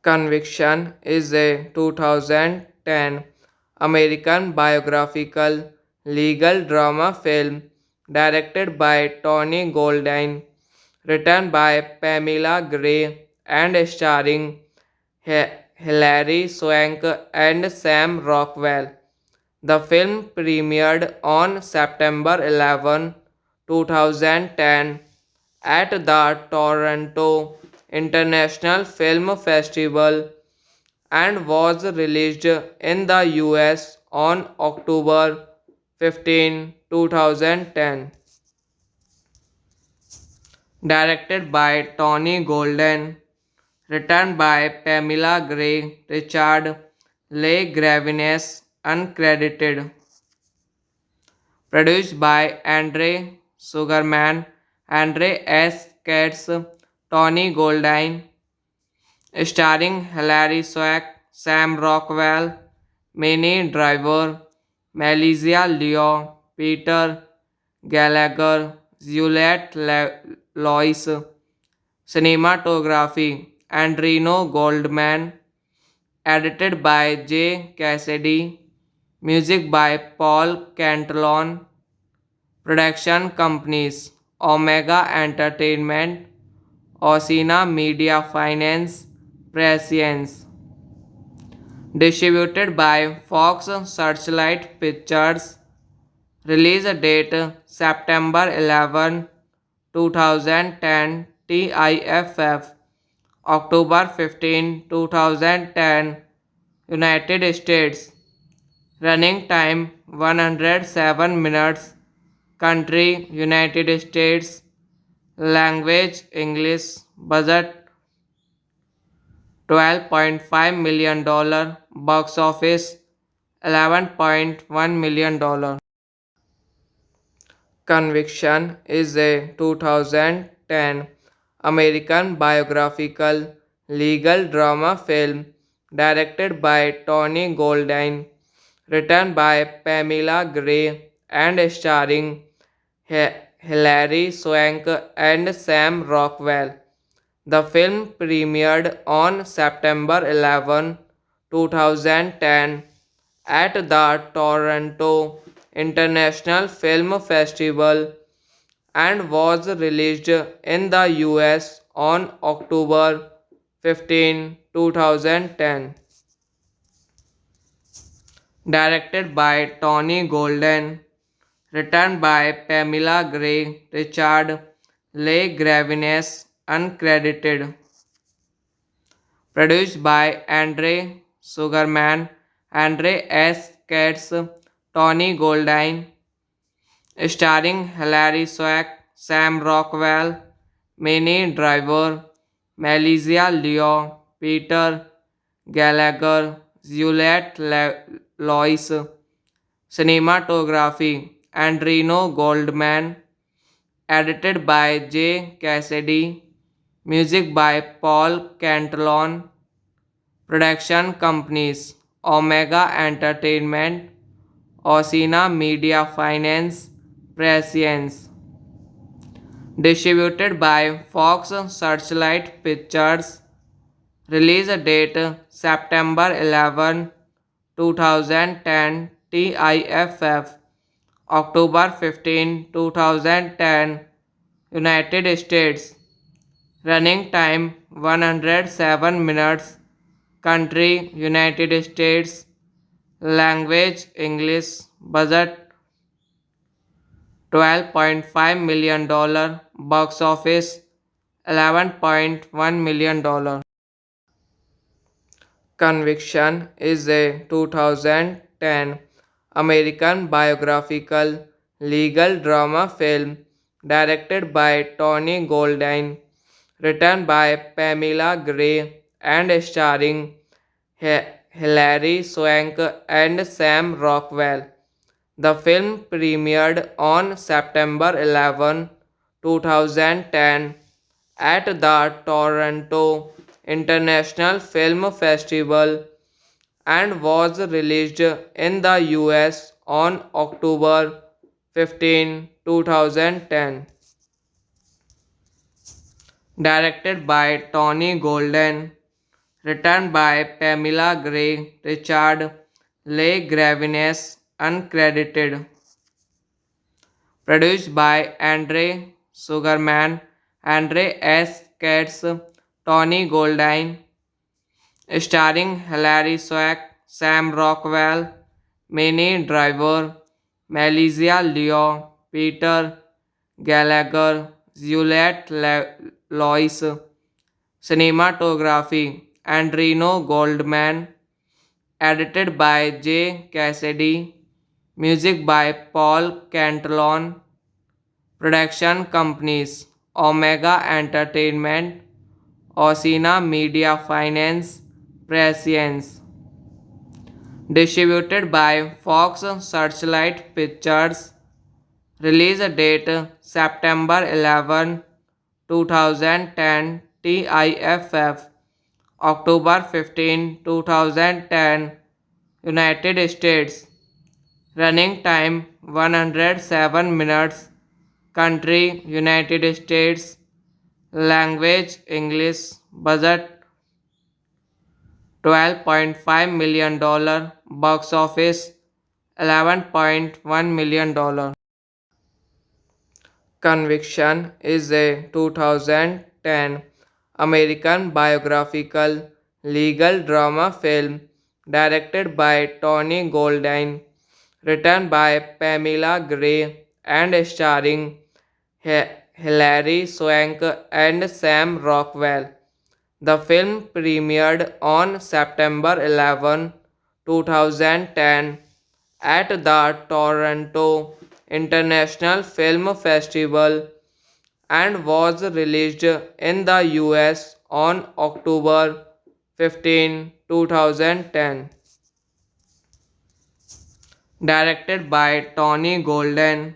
Conviction is a 2010 American biographical legal drama film directed by Tony Goldwyn, written by Pamela Gray, and starring Hilary Swank and Sam Rockwell. The film premiered on September 11, 2010 at the Toronto International Film Festival and was released in the US on October 15, 2010. Directed by Tony Golden, written by Pamela Gray, Richard Le Gravines, uncredited. Produced by Andre Sugarman, Andre S. Katz, Tony Goldwyn, starring Hilary Swank, Sam Rockwell, Minnie Driver, Melissa Leo, Peter Gallagher, Juliette Lois. Cinematography Andrino Goldman, edited by J. Cassidy, music by Paul Cantillon, production companies Omega Entertainment, Osina Media Finance, Prescience. Distributed by Fox Searchlight Pictures. Release date September 11, 2010. TIFF October 15, 2010. United States. Running time 107 minutes. Country United States. Language English. Budget $12.5 million. Box office $11.1 million. Conviction is a 2010 American biographical legal drama film directed by Tony Goldwyn, written by Pamela Gray, and starring Hilary Swank and Sam Rockwell. The film premiered on September 11, 2010 at the Toronto International Film Festival and was released in the US on October 15, 2010. Directed by Tony Golden, written by Pamela Gray, Richard Le Gravines, uncredited. Produced by Andre Sugarman, Andre S. Katz, Tony Goldwyn, starring Hilary Swank, Sam Rockwell, Minnie Driver, Melissa Leo, Peter Gallagher, Juliette Lois. Cinematography Andrino Goldman, edited by J. Cassidy, music by Paul Cantillon, production companies Omega Entertainment, Osina Media Finance, Prescience. Distributed by Fox Searchlight Pictures. Release date September 11, 2010. TIFF October 15, 2010. United States. Running time 107 minutes. Country United States. Language English. Budget $12.5 million. Box office $11.1 million. Conviction is a 2010 American biographical legal drama film directed by Tony Goldwyn, written by Pamela Gray, and starring Hilary Swank and Sam Rockwell. The film premiered on September 11, 2010 at the Toronto International Film Festival and was released in the US on October 15, 2010. Directed by Tony Golden, written by Pamela Gray, Richard Le Gravines, uncredited, produced by Andre Sugarman, Andre S. Katz, Tony Goldine, starring Hilary Swank, Sam Rockwell, Minnie Driver, Melissa Leo, Peter Gallagher, Juliette Lois, cinematography, Andrino Goldman, edited by J. Cassidy, music by Paul Cantillon, production companies, Omega Entertainment, Osina Media Finance, Prescience. Distributed by Fox Searchlight Pictures. Release date September 11, 2010. TIFF October 15, 2010. United States. Running time 107 minutes. Country United States. Language English. Budget $12.5 million. Box office $11.1 million. Conviction is a 2010 American biographical legal drama film directed by Tony Goldine, written by Pamela Gray, and starring Hilary Swank and Sam Rockwell. The film premiered on September 11, 2010 at the Toronto International Film Festival and was released in the US on October 15, 2010. Directed by Tony Golden,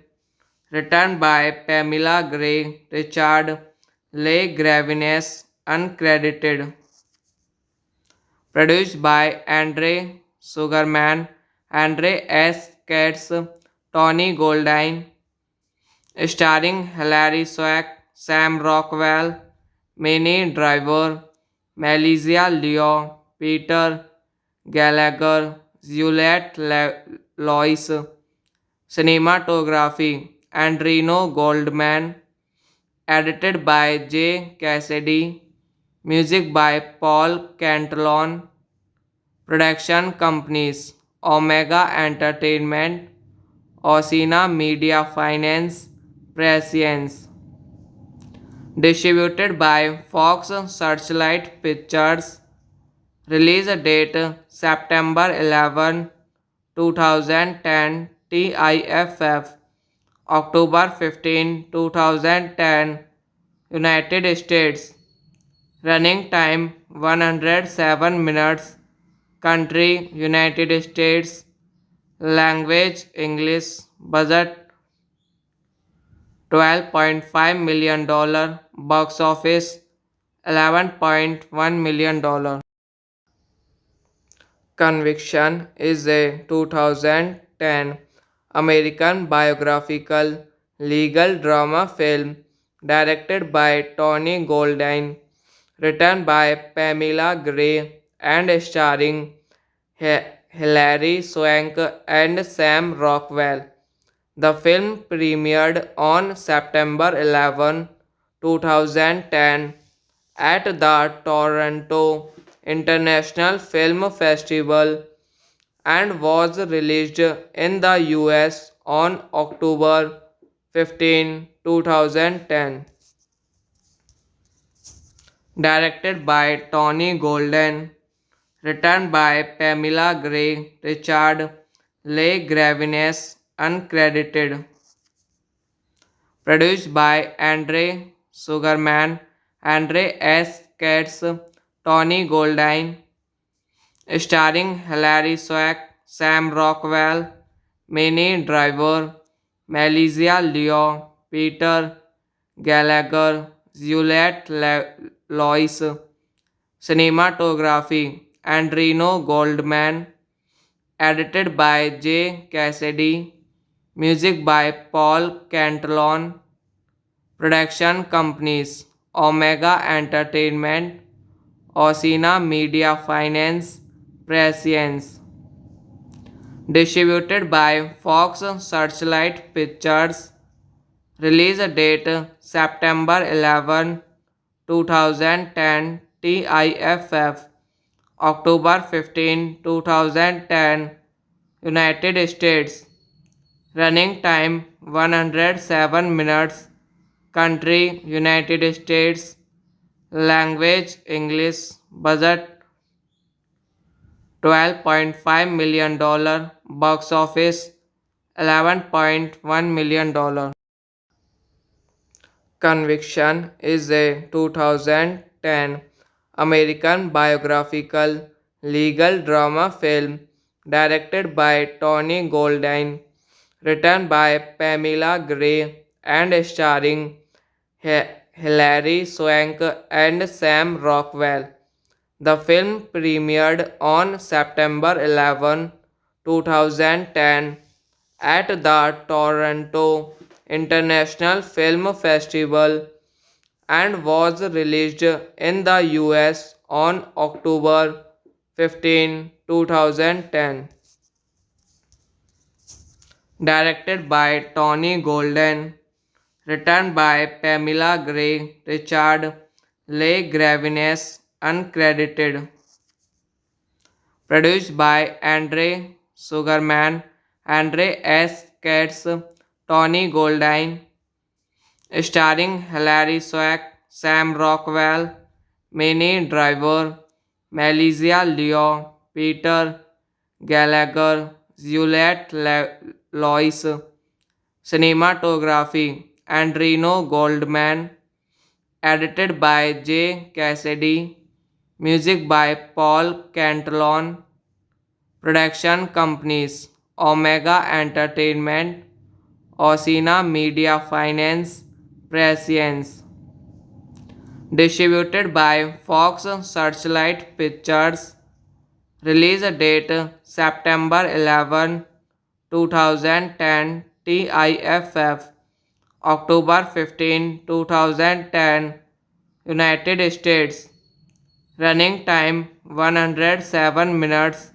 written by Pamela Gray, Richard Le Gravines, uncredited, produced by Andre Sugarman, Andre S. Katz, Tony Goldine, starring Hilary Swank, Sam Rockwell, Minnie Driver, Melissa Leo, Peter Gallagher, Juliette Lois, cinematography, Andrino Goldman, edited by J. Cassidy, music by Paul Cantillon, production companies, Omega Entertainment, Osina Media Finance, Prescience. Distributed by Fox Searchlight Pictures. Release date September 11, 2010. TIFF October 15, 2010. United States. Running time 107 minutes. Country United States. Language English. Budget $12.5 million. Box office $11.1 million. Conviction is a 2010 American biographical legal drama film directed by Tony Goldine, written by Pamela Gray, and starring Hilary Swank and Sam Rockwell. The film premiered on September 11, 2010 at the Toronto International Film Festival and was released in the US on October 15, 2010. Directed by Tony Golden, written by Pamela Gray, Richard Le Gravines, uncredited, produced by Andre Sugarman, Andre S. Katz, Tony Goldine, starring Hilary Swank, Sam Rockwell, Minnie Driver, Melissa Leo, Peter Gallagher, Juliette Lois, cinematography, Andrino Goldman, edited by J. Cassidy, music by Paul Cantillon, production companies, Omega Entertainment, Osina Media Finance Prescience. Distributed by Fox Searchlight Pictures. Release date September 11, 2010. TIFF October 15, 2010. United States. Running time 107 minutes. Country United States. Language English. Budget $12.5 million. Box office $11.1 million. Conviction is a 2010 American biographical legal drama film directed by Tony Goldwyn, written by Pamela Gray and starring Hilary Swank and Sam Rockwell. The film premiered on September 11, 2010 at the Toronto International Film Festival and was released in the US on October 15, 2010. Directed by Tony Golden, written by Pamela Gray, Richard Le Gravines, uncredited. Produced by Andre Sugarman, Andre S. Katz, Tony Goldwyn, starring Hilary Swank, Sam Rockwell, Minnie Driver, Melissa Leo, Peter Gallagher, Juliette Lois. Cinematography Andrino Goldman. Edited by J. Cassidy. Music by Paul Cantillon. Production companies Omega Entertainment, Osina Media Finance, Prescience. Distributed by Fox Searchlight Pictures. Release date September 11, 2010. TIFF October 15, 2010. United States. Running time 107 minutes.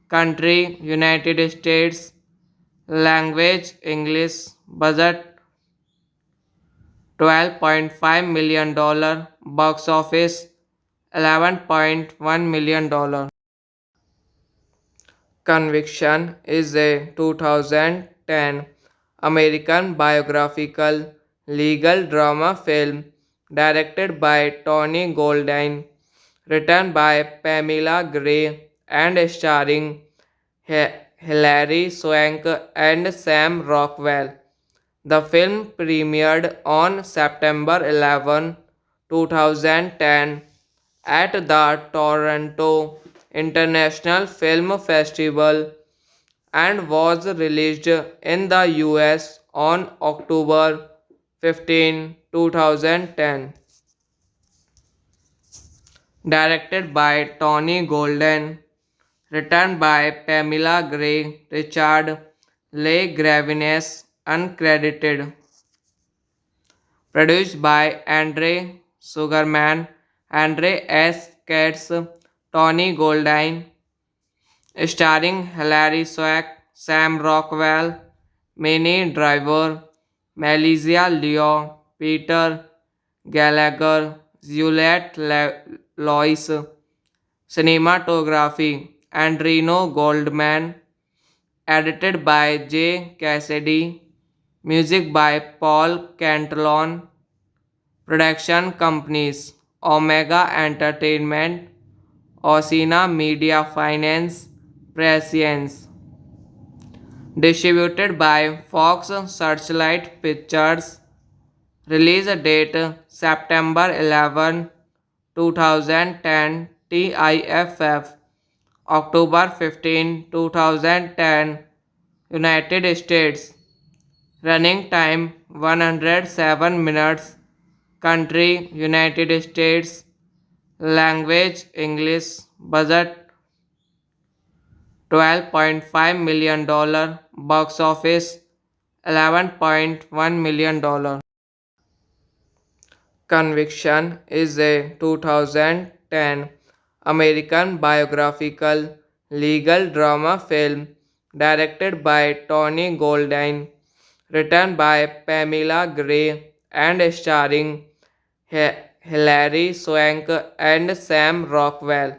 Country United States. Language English. Budget $12.5 million. Box office $11.1 million. Conviction is a 2010 American biographical legal drama film directed by Tony Goldwyn, written by Pamela Gray and starring Hilary Swank and Sam Rockwell. The film premiered on September 11, 2010 at the Toronto International Film Festival and was released in the US on October 15, 2010. Directed by Tony Golden, written by Pamela Gray, Richard Le Gravines, uncredited. Produced by Andre Sugarman, Andre S. Katz, Tony Goldwyn, starring Hilary Swank, Sam Rockwell, Minnie Driver, Melissa Leo, Peter Gallagher, Juliette Lois. Cinematography Andrino Goldman. Edited by J. Cassidy. Music by Paul Cantillon. Production companies Omega Entertainment, Osina Media Finance, Prescience. Distributed by Fox Searchlight Pictures. Release date September 11, 2010. TIFF October 15, 2010. United States. Running time 107 minutes. Country United States. Language English. Budget $12.5 million. Box office $11.1 million. Conviction is a 2010 2010 American biographical legal drama film directed by Tony Goldwyn, written by Pamela Gray and starring Hilary Swank and Sam Rockwell.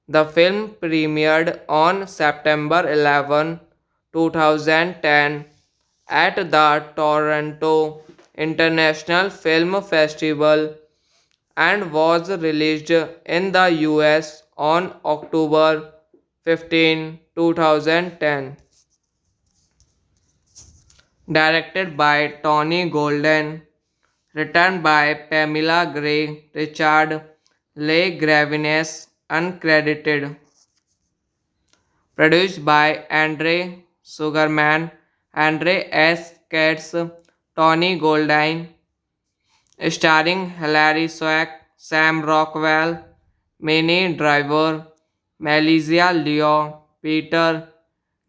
The film premiered on September 11, 2010 at the Toronto International Film Festival and was released in the US on October 15, 2010. Directed by Tony Golden, written by Pamela Gray, Richard Le Gravines, uncredited. Produced by Andre Sugarman, Andre S. Katz, Tony Goldwyn, starring Hilary Swank, Sam Rockwell, Minnie Driver, Melissa Leo, Peter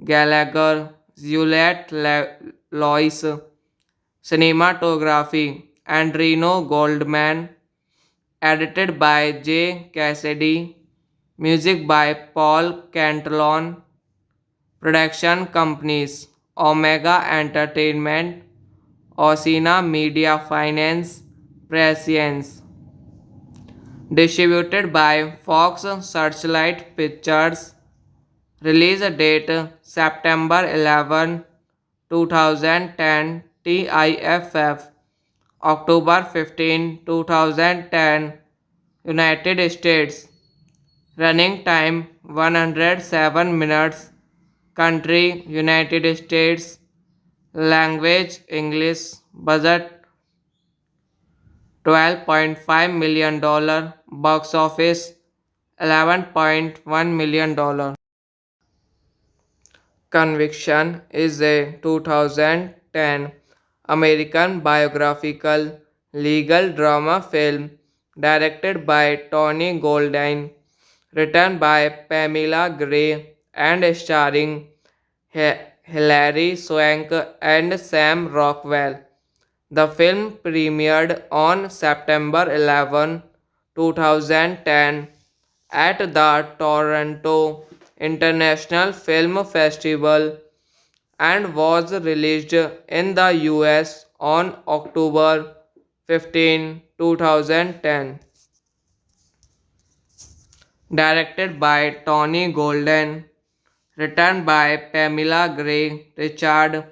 Gallagher, Juliette Lois. Cinematography Andrino Goldman. Edited by J. Cassidy. Music by Paul Cantillon. Production companies Omega Entertainment, Osina Media Finance, Prescience. Distributed by Fox Searchlight Pictures. Release date September 11, 2010. TIFF October 15, 2010. United States. Running time 107 minutes. Country United States. Language English. Budget $12.5 million. Box office $11.1 million. Conviction is a 2010 American biographical legal drama film directed by Tony Goldwyn, written by Pamela Gray and starring Hilary Swank and Sam Rockwell. The film premiered on September 11, 2010 at the Toronto International Film Festival and was released in the US on October 15, 2010. Directed by Tony Golden, written by Pamela Gray, Richard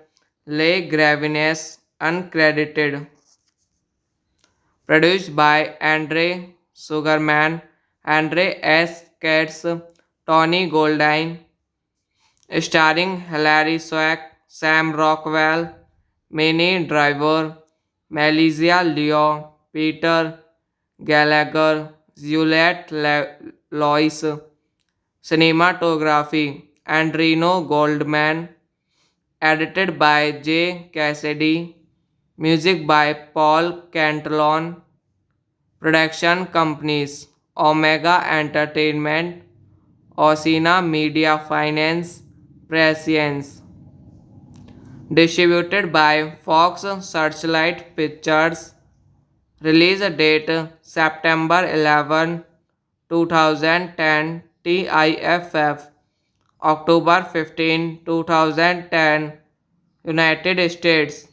Le Gravines, uncredited. Produced by Andre Sugarman, Andre S. Katz, Tony Goldwyn, starring Hilary Swank, Sam Rockwell, Minnie Driver, Melissa Leo, Peter Gallagher, Juliette Lois. Cinematography Andrino Goldman. Edited by J. Cassidy. Music by Paul Cantillon. Production companies Omega Entertainment, Osina Media Finance, Prescience. Distributed by Fox Searchlight Pictures. Release date September 11, 2010. TIFF October 15, 2010. United States.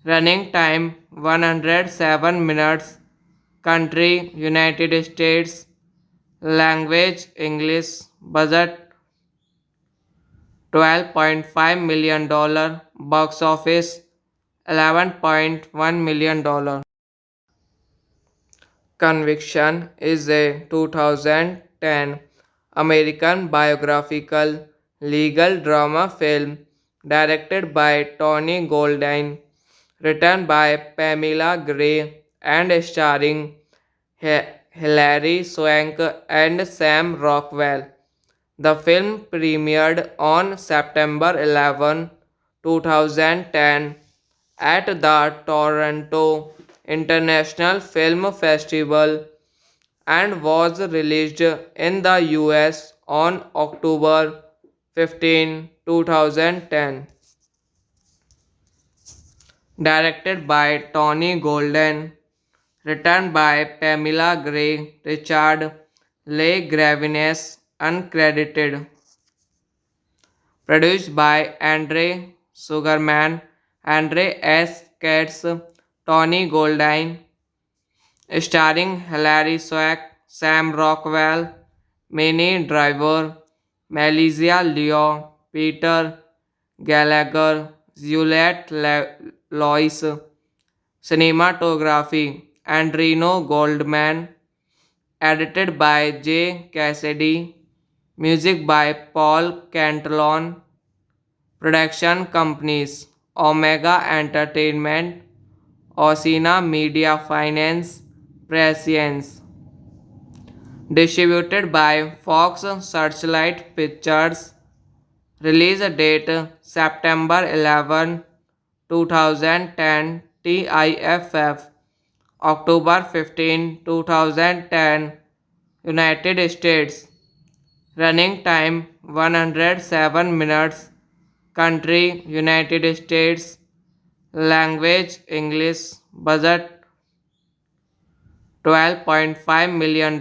Running time 107 minutes. Country United States. Language English. Budget $12.5 million. Box office $11.1 million. Conviction is a 2010 American biographical legal drama film directed by Tony Goldwyn, written by Pamela Gray and starring Hilary Swank and Sam Rockwell. The film premiered on September 11, 2010 at the Toronto International Film Festival and was released in the US on October 15, 2010. Directed by Tony Golden, written by Pamela Gray, Richard Le Gravinus, uncredited, produced by Andre Sugarman, Andre S. Katz, Tony Goldine, starring Hilary Swank, Sam Rockwell, Minnie Driver, Melissa Leo, Peter Gallagher, Juliette Lois, cinematography, Andrino Goldman, edited by J. Cassidy, music by Paul Cantillon, production companies, Omega Entertainment, Osina Media Finance, Prescience. Distributed by Fox Searchlight Pictures. Release date September 11, 2010. TIFF October 15, 2010. United States. Running time 107 minutes. Country United States. Language English. Budget $12.5 million.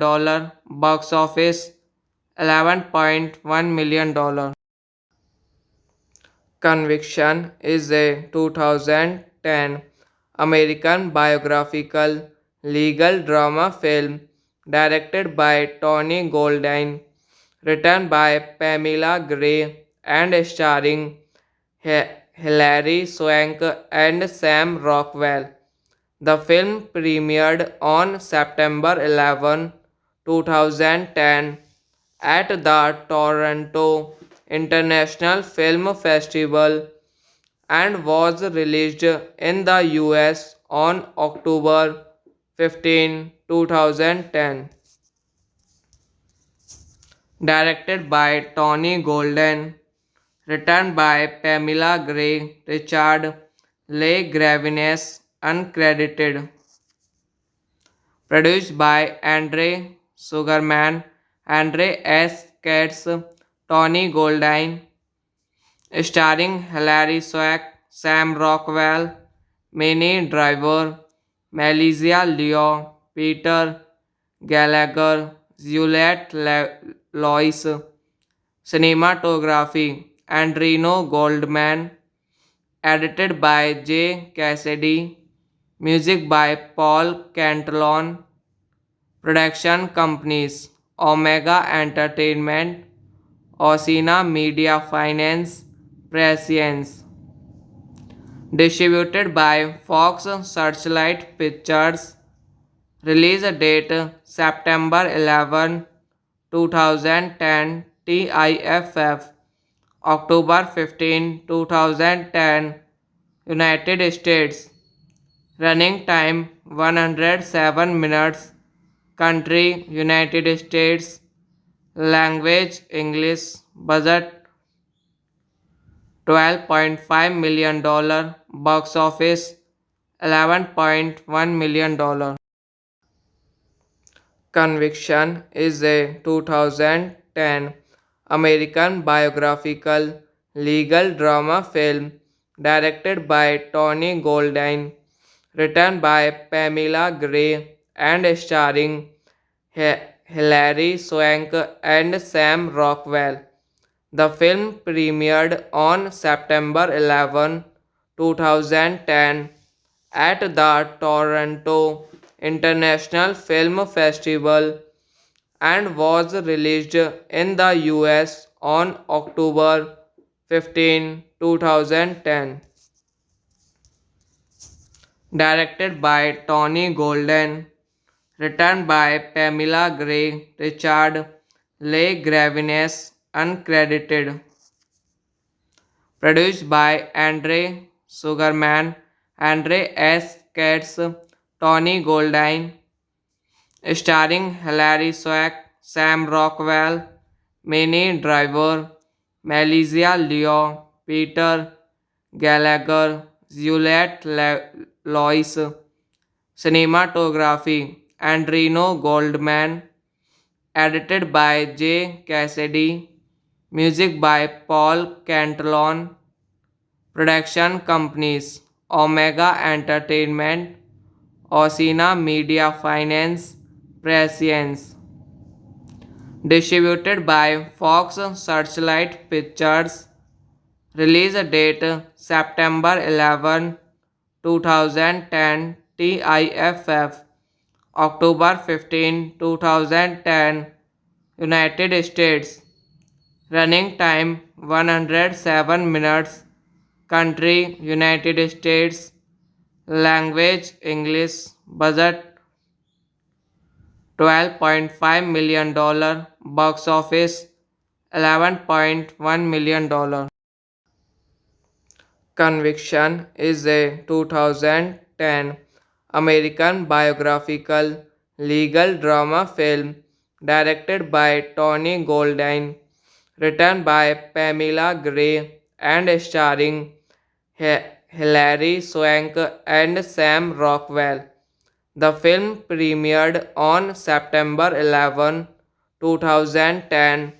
Box office $11.1 million. Conviction is a 2010 American biographical legal drama film directed by Tony Goldine, written by Pamela Gray, and starring Hilary Swank and Sam Rockwell. The film premiered on September 11, 2010 at the Toronto International Film Festival and was released in the US on October 15, 2010. Directed by Tony Golden, written by Pamela Gray, Richard Le Gravinus, uncredited, produced by Andre Sugarman, Andre S. Katz, Tony Goldine, starring Hilary Swank, Sam Rockwell, Minnie Driver, Melissa Leo, Peter Gallagher, Juliette Lois, cinematography, Andrino Goldman, edited by J. Cassidy, music by Paul Cantillon, production companies, Omega Entertainment, Osina Media Finance, Prescience. Distributed by Fox Searchlight Pictures. Release date September 11, 2010. TIFF October 15, 2010. United States. Running time 107 minutes. Country United States. Language English. Budget $12.5 million. Box office $11.1 million. Conviction is a 2010 American biographical legal drama film directed by Tony Goldine, written by Pamela Gray, and starring Hilary Swank and Sam Rockwell. The film premiered on September 11, 2010 at the Toronto International Film Festival and was released in the US on October 15, 2010. Directed by Tony Golden, written by Pamela Gray, Richard Le Gravinus, uncredited, produced by Andre Sugarman, Andre S. Katz, Tony Goldine, starring Hilary Swank, Sam Rockwell, Minnie Driver, Melissa Leo, Peter Gallagher, Juliette Lois, cinematography, Andrino Goldman, edited by J. Cassidy, music by Paul Cantillon, production companies, Omega Entertainment, Oceana Media Finance Prescience. Distributed by Fox Searchlight Pictures. Release date September 11, 2010. TIFF October 15, 2010. United States. Running time 107 minutes. Country United States. Language English. Budget $12.5 million. Box office $11.1 million. Conviction is a 2010 American biographical legal drama film directed by Tony Goldwyn, written by Pamela Gray and starring Hilary Swank and Sam Rockwell. The film premiered on September 11, 2010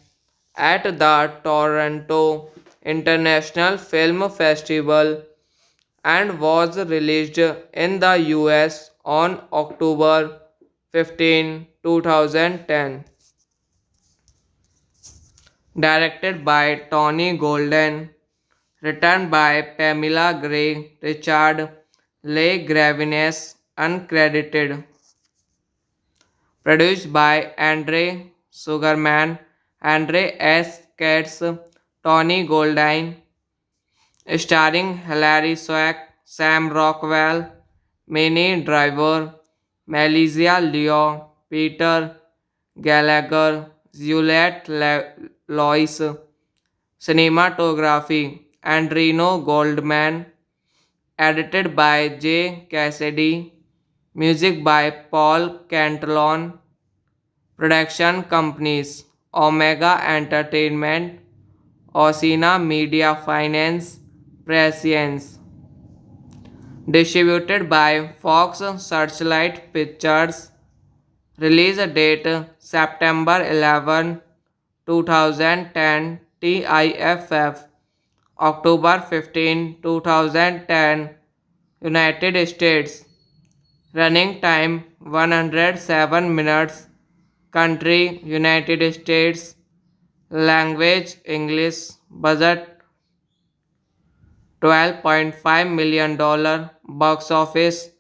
at the Toronto International Film Festival and was released in the US on October 15, 2010. Directed by Tony Golden, written by Pamela Gray, Richard Le Gravines, uncredited. Produced by Andre Sugarman, Andre S. Katz, Tony Goldwyn, starring Hilary Swank, Sam Rockwell, Minnie Driver, Melissa Leo, Peter Gallagher, Juliette Lois. Cinematography Andrino Goldman. Edited by J. Cassidy. Music by Paul Cantillon. Production companies Omega Entertainment, Oceana Media Finance, Prescience. Distributed by Fox Searchlight Pictures. Release date September 11, 2010. TIFF October 15, 2010. United States. Running time 107 minutes. Country United States. Language English. Budget $12.5 million. Box office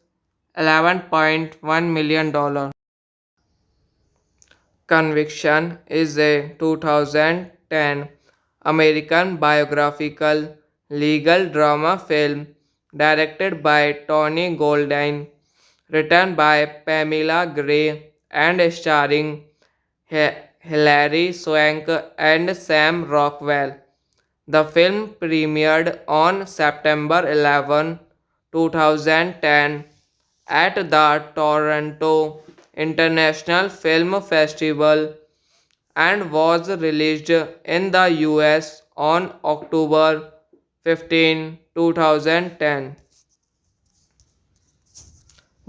$11.1 million. Conviction is a 2010 American biographical legal drama film directed by Tony Goldwyn, written by Pamela Gray and starring Hilary Swank and Sam Rockwell. The film premiered on September 11, 2010 at the Toronto International Film Festival and was released in the US on October 15, 2010.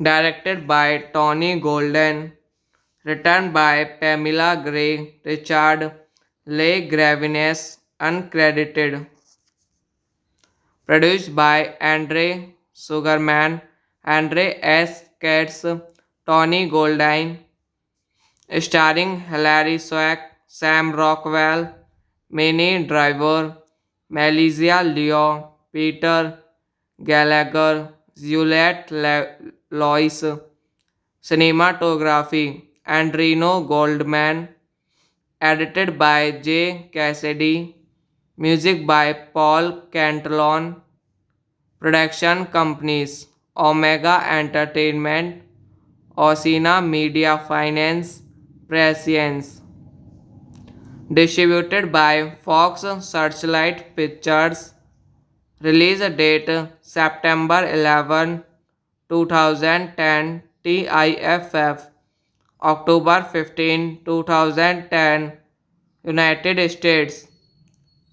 Directed by Tony Golden, written by Pamela Gray, Richard Le Gravines, uncredited. Produced by Andre Sugarman, Andre S. Katz, Tony Goldwyn, starring Hilary Swank, Sam Rockwell, Minnie Driver, Melissa Leo, Peter Gallagher, Juliette Lois. Cinematography Andrino Goldman. Edited by J. Cassidy. Music by Paul Cantillon. Production companies Omega Entertainment, Oceana Media Finance, Prescience. Distributed by Fox Searchlight Pictures. Release date September 11, 2010. TIFF October 15, 2010. United States.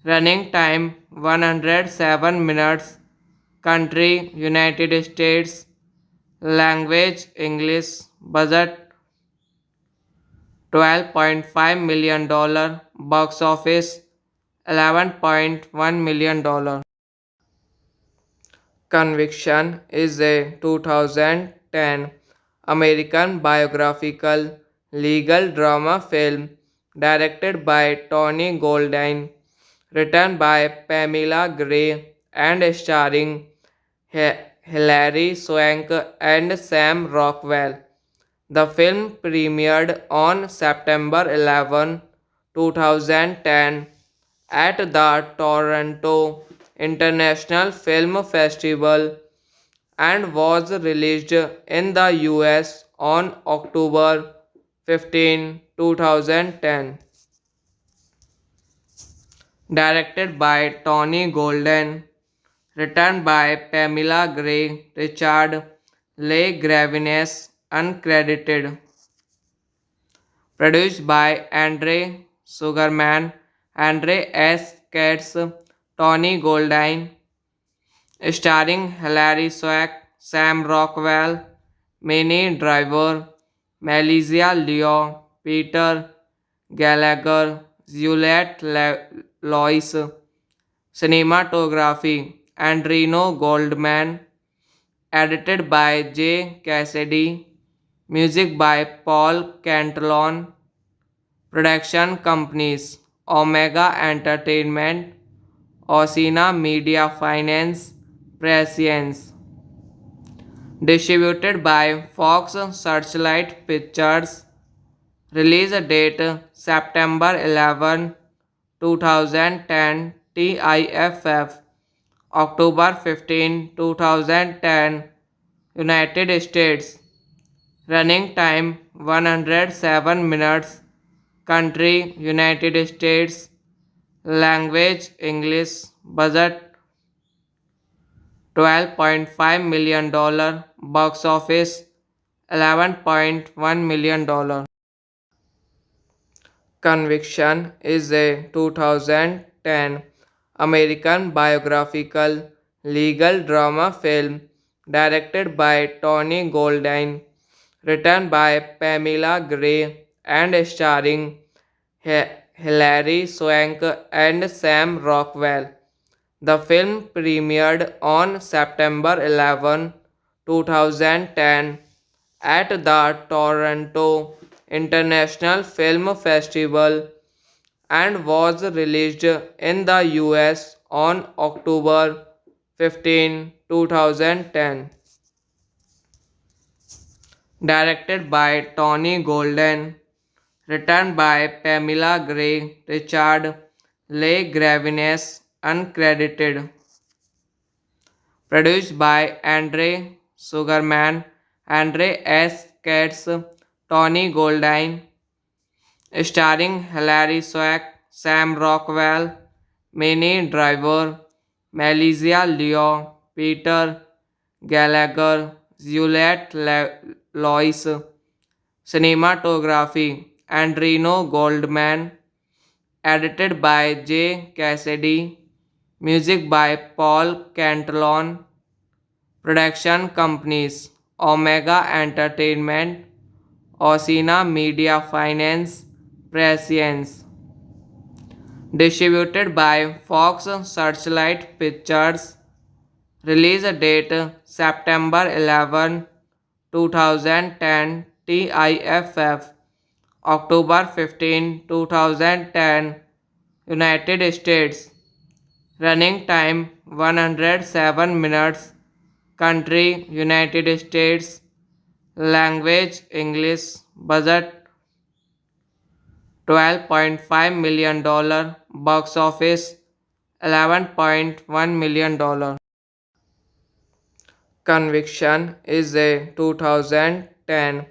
Running time 107 minutes. Country United States. Language English. Budget $12.5 million. Box office $11.1 million. Conviction is a 2010 American biographical legal drama film directed by Tony Goldwyn, written by Pamela Gray and starring Hilary Swank and Sam Rockwell. The film premiered on September 11, 2010 at the Toronto International Film Festival and was released in the US on October 15, 2010. Directed by Tony Golden, written by Pamela Gray, Richard Le Gravines, uncredited. Produced by Andre Sugarman, Andre S. Katz, Tony Goldwyn, starring Hilary Swank, Sam Rockwell, Minnie Driver, Melissa Leo, Peter Gallagher, Juliette Lois. Cinematography Andrino Goldman, edited by J. Cassidy, music by Paul Cantillon, production companies Omega Entertainment, Osina Media Finance, Prescience. Distributed by Fox Searchlight Pictures. Release date September 11, 2010. TIFF October 15, 2010. United States. Running time 107 minutes. Country United States. Language English. Budget $12.5 million. Box office $11.1 million. Conviction is a 2010 American biographical legal drama film directed by Tony Goldwyn, written by Pamela Gray and starring Hilary Swank and Sam Rockwell. The film premiered on September 11, 2010 at the Toronto International Film Festival and was released in the US on October 15, 2010. Directed by Tony Golden, written by Pamela Gray, Richard Le Gravines, uncredited. Produced by Andre Sugarman, Andre S. Katz, Tony Goldwyn, starring Hilary Swank, Sam Rockwell, Minnie Driver, Melissa Leo, Peter Gallagher, Juliette Lois. Cinematography Andrino Goldman, edited by J. Cassidy, music by Paul Cantillon, production companies Omega Entertainment, Osina Media Finance, Prescience. Distributed by Fox Searchlight Pictures. Release date September 11, 2010. TIFF October 15, 2010. United States. Running time 107 minutes. Country United States. Language English. Budget $12.5 million. Box office $11.1 million. Conviction is a 2010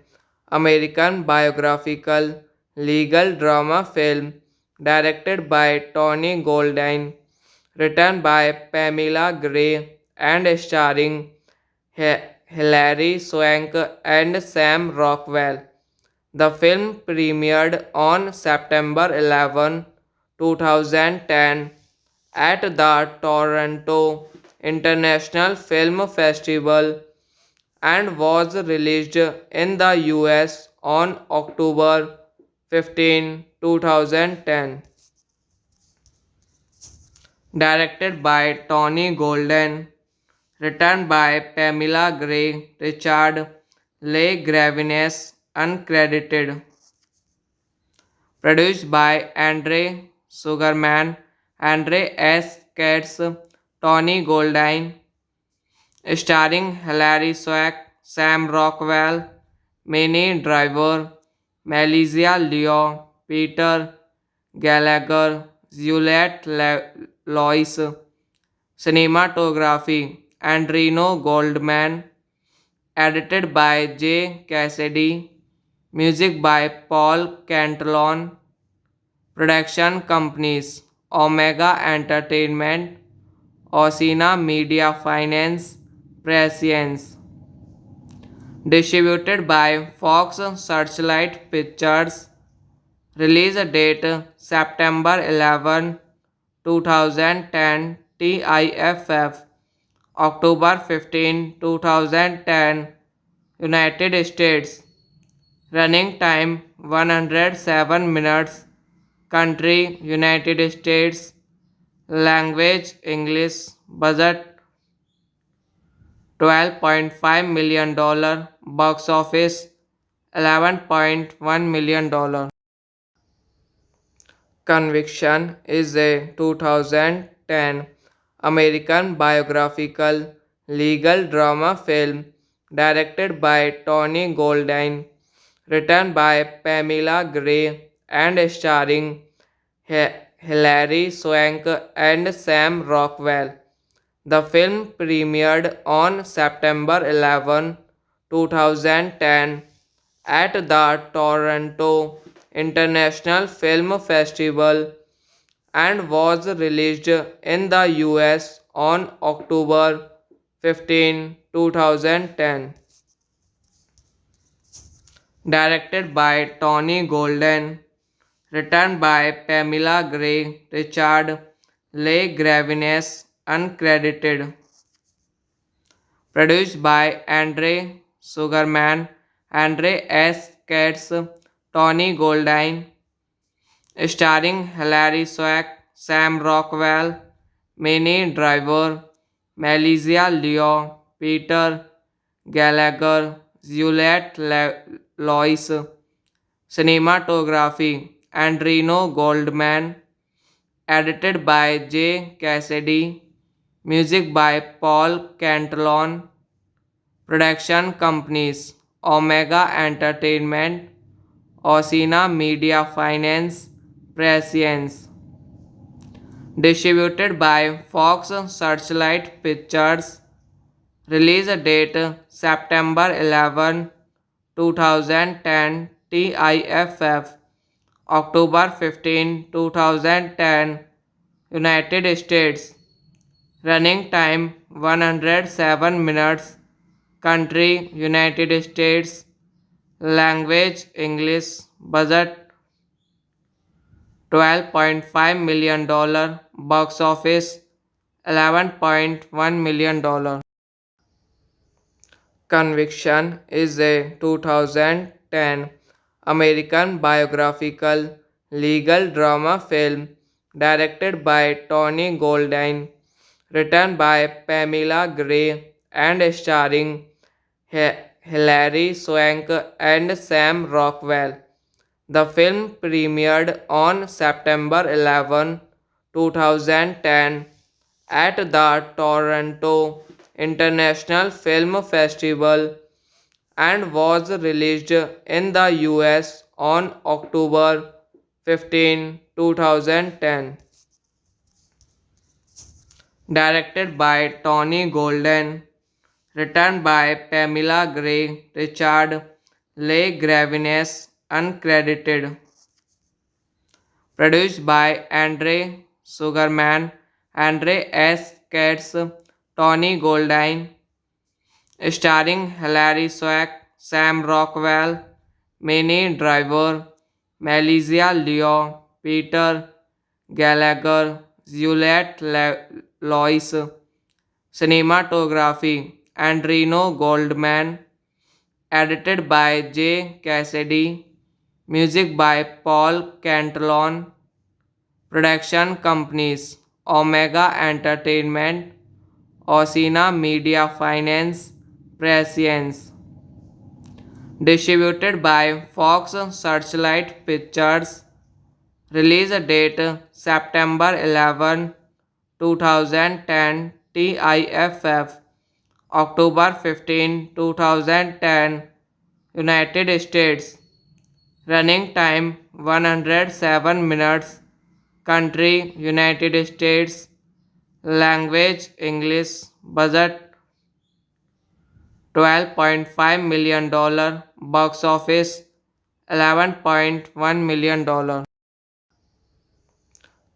American biographical legal drama film directed by Tony Goldwyn, written by Pamela Gray and starring Hilary Swank and Sam Rockwell. The film premiered on September 11, 2010 at the Toronto International Film Festival and was released in the US on October 15, 2010. Directed by Tony Golden, written by Pamela Gray, Richard Les Gravines, uncredited. Produced by Andre Sugarman, Andre S. Katz, Tony Goldine, starring Hilary Swank, Sam Rockwell, Minnie Driver, Melissa Leo, Peter Gallagher, Juliette Lois, cinematography, Andrino Goldman, edited by J. Cassidy, music by Paul Cantillon, production companies Omega Entertainment, Osina Media Finance, Prescience. Distributed by Fox Searchlight Pictures. Release date September 11, 2010. TIFF October 15, 2010. United States. Running time 107 minutes. Country United States. Language English. Budget $12.5 million. Box office $11.1 million. Conviction is a 2010 American biographical legal drama film directed by Tony Goldine, written by Pamela Gray, and starring Hilary Swank and Sam Rockwell. The film premiered on September 11, 2010 at the Toronto International Film Festival and was released in the US on October 15, 2010. Directed by Tony Golden, written by Pamela Gray, Richard Le Gravines, uncredited. Produced by Andre Sugarman, Andre S. Katz, Tony Goldine, starring Hilary Swank, Sam Rockwell, Minnie Driver, Melissa Leo, Peter Gallagher, Juliette Lois, cinematography, Andrino Goldman, edited by J. Cassidy, music by Paul Cantillon, production companies Omega Entertainment, Osina Media Finance, Prescience. Distributed by Fox Searchlight Pictures. Release date September 11, 2010. TIFF October 15, 2010. United States. Running time 107 minutes. Country United States. Language English. Budget $12.5 million. Box office $11.1 million. Conviction is a 2010 American biographical legal drama film directed by Tony Goldine, written by Pamela Gray, and starring Hilary Swank and Sam Rockwell. The film premiered on September 11, 2010 at the Toronto International Film Festival and was released in the US on October 15, 2010. Directed by Tony Golden, written by Pamela Gray, Richard Le Gravines, uncredited. Produced by Andre Sugarman, Andre S. Katz, Tony Goldine, starring Hilary Swank, Sam Rockwell, Minnie Driver, Melissa Leo, Peter Gallagher, Juliette Lois, cinematography, Andrino Goldman, edited by J. Cassidy, music by Paul Cantillon, production companies Omega Entertainment, Osina Media Finance, Prescience. Distributed by Fox Searchlight Pictures. Release date September 11, 2010. TIFF October 15, 2010. United States. Running time 107 minutes. Country United States. Language English. Budget $12.5 million. Box office $11.1 million.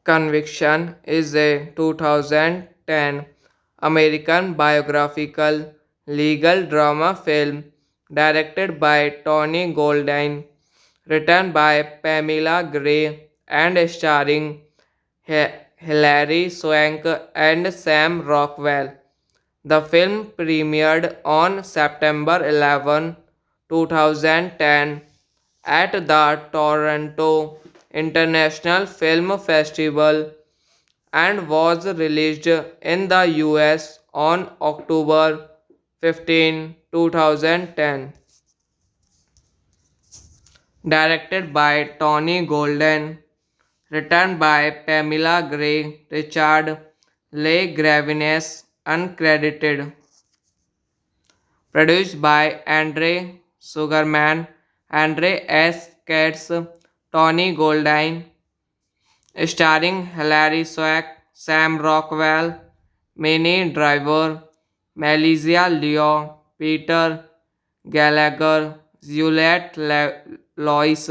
Conviction is a 2010 American biographical legal drama film directed by Tony Goldwyn, written by Pamela Gray, and starring Hilary Swank and Sam Rockwell. The film premiered on September 11, 2010 at the Toronto International Film Festival and was released in the US on October 15, 2010. Directed by Tony Golden, written by Pamela Gray, Richard Le Gravines, uncredited. Produced by Andre Sugarman, Andre S. Katz, Tony Goldwyn, starring Hilary Swank, Sam Rockwell, Minnie Driver, Melissa Leo, Peter Gallagher, Juliette Lois.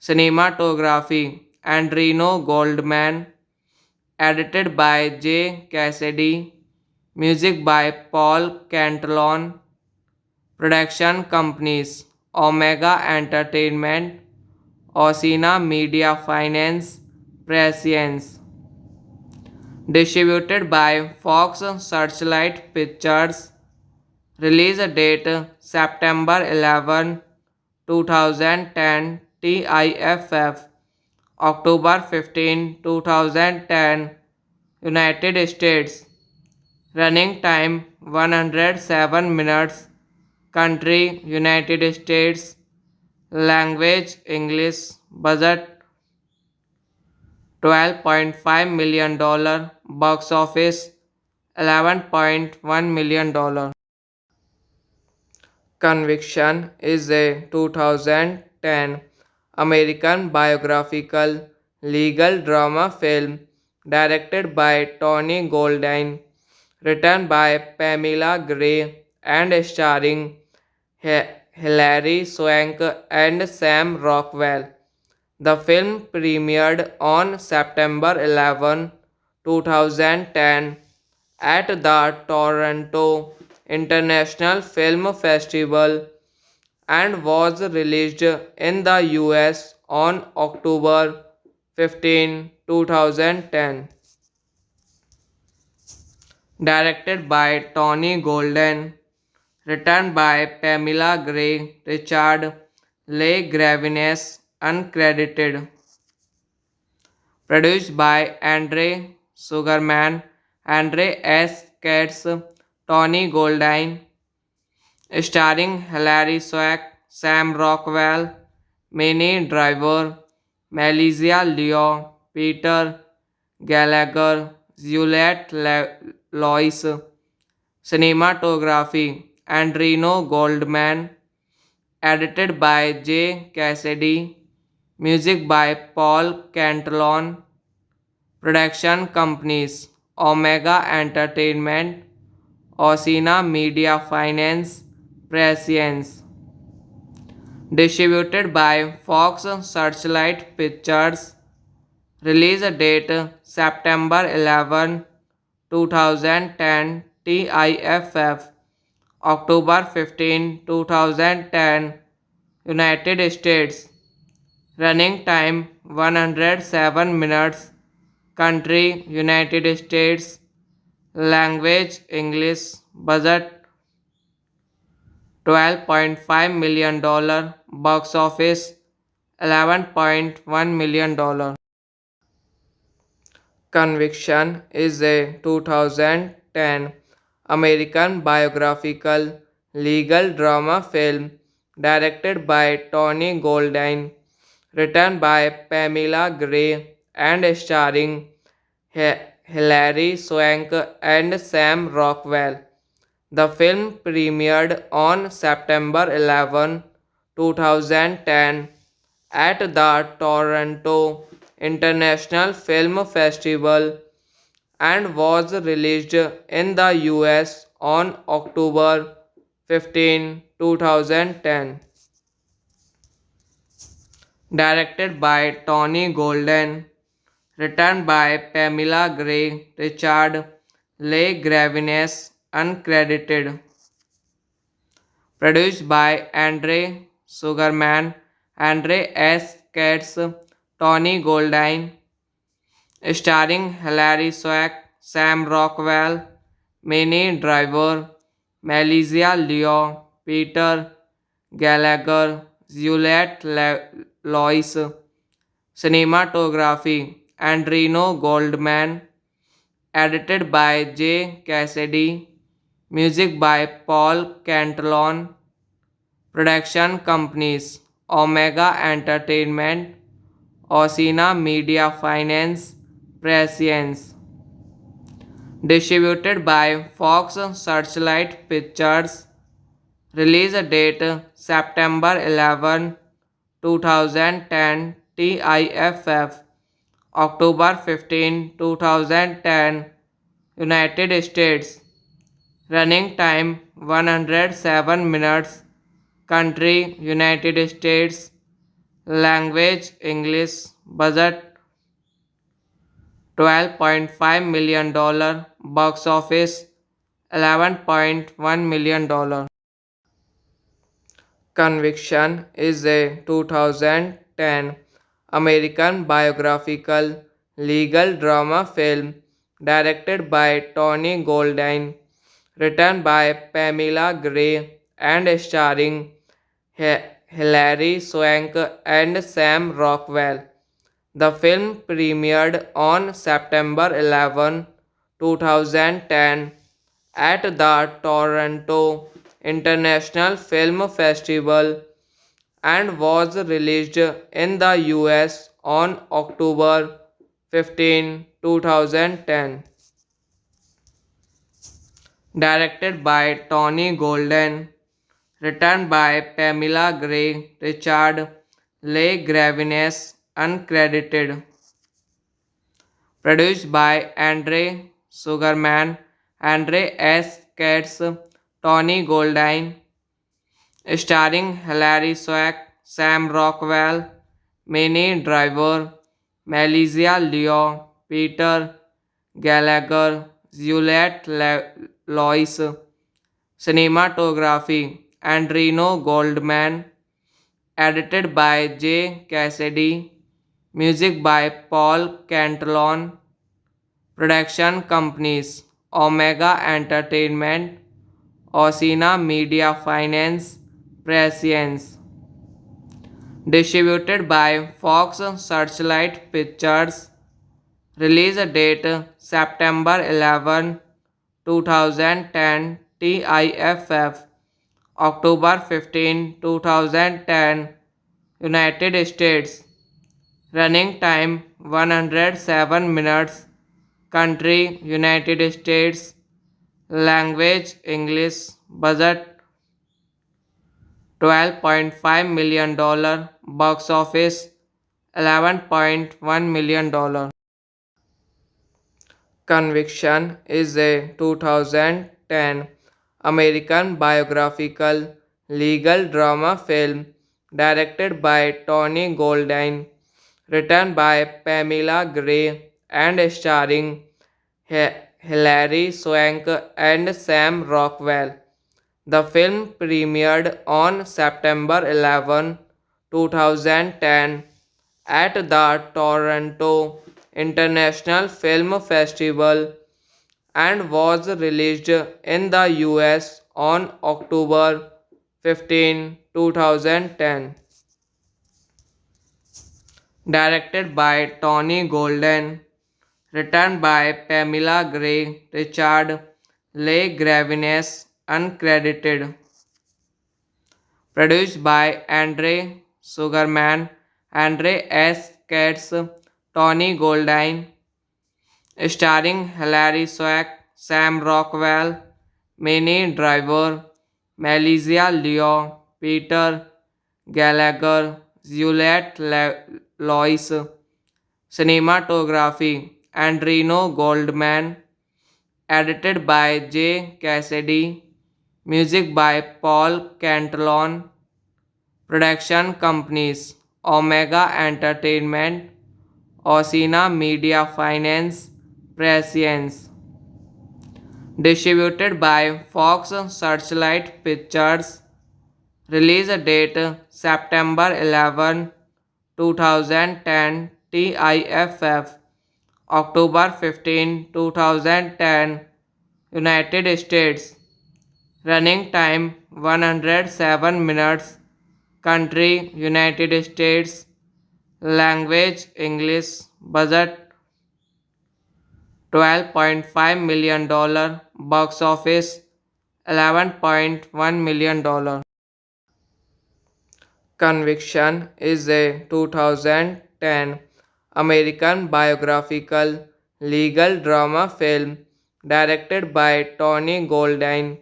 Cinematography Andrino Goldman, edited by J. Cassidy, music by Paul Cantalon. Production companies Omega Entertainment, Osina Media Finance, Prescience. Distributed by Fox Searchlight Pictures. Release date September 11, 2010. TIFF October 15, 2010. United States. Running time 107 minutes. Country United States. Language English. Budget $12.5 million. Box office $11.1 million. Conviction is a 2010 American biographical legal drama film directed by Tony Goldwyn, written by Pamela Gray, and starring Hilary Swank and Sam Rockwell. The film premiered on September 11, 2010 at the Toronto International Film Festival and was released in the US on October 15, 2010. Directed by Tony Golden, written by Pamela Gray, Richard Le Gravines, uncredited. Produced by Andre Sugarman, Andre S. Katz, Tony Goldwyn, starring Hilary Swank, Sam Rockwell, Minnie Driver, Melissa Leo, Peter Gallagher, Juliette Lois. Cinematography Andrino Goldman, edited by J. Cassidy, music by Paul Cantalon. Production companies Omega Entertainment, Osina Media Finance, Prescience. Distributed by Fox Searchlight Pictures. Release date September 11, 2010. TIFF October 15, 2010. United States. Running time 107 minutes. Country United States. Language English. Budget $12.5 million. Box office $11.1 million. Conviction is a 2010 American biographical legal drama film directed by Tony Goldwyn, written by Pamela Gray, and starring Hilary Swank and Sam Rockwell. The film premiered on September 11, 2010 at the Toronto International Film Festival and was released in the US on October 15, 2010. Directed by Tony Golden, written by Pamela Gray, Richard Le Gravines, uncredited. Produced by Andre Sugarman, Andre S. Katz, Tony Goldwyn, starring Hilary Swank, Sam Rockwell, Minnie Driver, Melissa Leo, Peter Gallagher, Juliette Lois. Cinematography Andrino Goldman, edited by J. Cassidy, music by Paul Cantillon, production companies Omega Entertainment, Osina Media Finance, Prescience. Distributed by Fox Searchlight Pictures. Release date September 11, 2010. TIFF October 15, 2010. United States. Running time 107 minutes. Country United States. Language English. Budget $12.5 million. Box office $11.1 million. Conviction is a 2010 American biographical legal drama film directed by Tony Goldwyn, written by Pamela Gray, and starring Hilary Swank and Sam Rockwell. The film premiered on September 11, 2010 at the Toronto International Film Festival and was released in the US on October 15, 2010. Directed by Tony Golden, written by Pamela Gray, Richard Le Gravines, uncredited. Produced by Andre Sugarman, Andre S. Katz, Tony Goldwyn, starring Hilary Swank, Sam Rockwell, Minnie Driver, Melissa Leo, Peter Gallagher, Juliette Lois. Cinematography Andrino Goldman, edited by J. Cassidy, music by Paul Cantillon, production companies Omega Entertainment, Osina Media Finance, Prescience. Distributed by Fox Searchlight Pictures. Release date September 11, 2010. TIFF October 15, 2010. United States. Running time 107 minutes. Country United States. Language English. Budget $12.5 million. Box office $11.1 million. Conviction is a 2010 American biographical legal drama film directed by Tony Goldwyn, written by Pamela Gray, and starring Hilary Swank and Sam Rockwell. The film premiered on September 11, 2010 at the Toronto International Film Festival and was released in the US on October 15, 2010. Directed by Tony Golden, written by Pamela Gray, Richard Le Gravines, uncredited. Produced by Andre Sugarman, Andre S. Katz, Tony Goldine, starring Hilary Swank, Sam Rockwell, Minnie Driver, Melissa Leo, Peter Gallagher, Juliette Lois, cinematography, Andrino Goldman, edited by J. Cassidy, music by Paul Cantillon, production companies, Omega Entertainment, Osina Media Finance, Prescience. Distributed by Fox Searchlight Pictures. Release date September 11, 2010. TIFF October 15, 2010. United States. Running time 107 minutes. Country United States. Language English. Budget $12.5 million. Box office $11.1 million. Conviction is a 2010 American biographical legal drama film directed by Tony Goldine,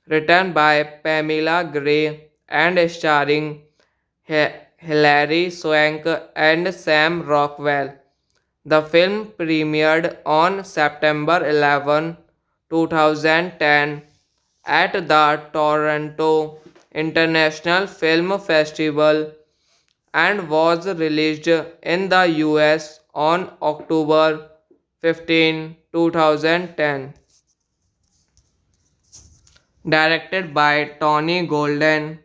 written by Pamela Gray, and starring Hilary Swank and Sam Rockwell. The film premiered on September 11, 2010 at the Toronto International Film Festival and was released in the US on October 15, 2010. Directed by Tony Golden,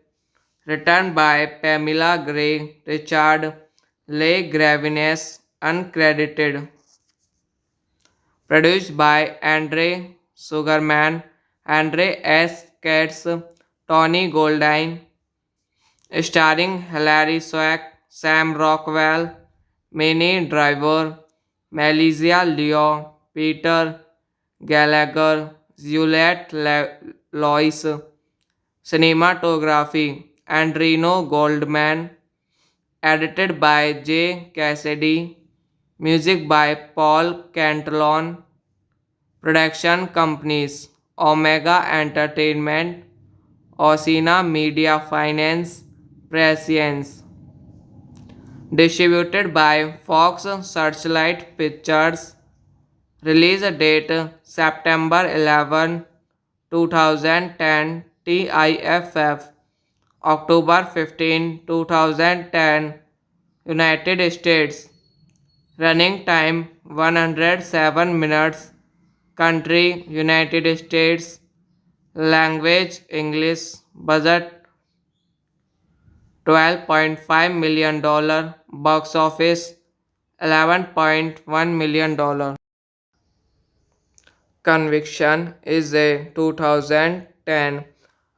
written by Pamela Gray, Richard Le Gravines, uncredited. Produced by Andre Sugarman, Andre S. Katz, Tony Goldine, starring Hilary Swank, Sam Rockwell, Minnie Driver, Melissa Leo, Peter Gallagher, Juliette Lois, cinematography, Andrino Goldman, edited by J. Cassidy, music by Paul Cantillon, production companies, Omega Entertainment, Osina Media Finance, Prescience. Distributed by Fox Searchlight Pictures. Release date September 11, 2010. TIFF October 15, 2010. United States. Running time 107 minutes. Country United States. Language English. Budget $12.5 million. Box office $11.1 million. Conviction is a 2010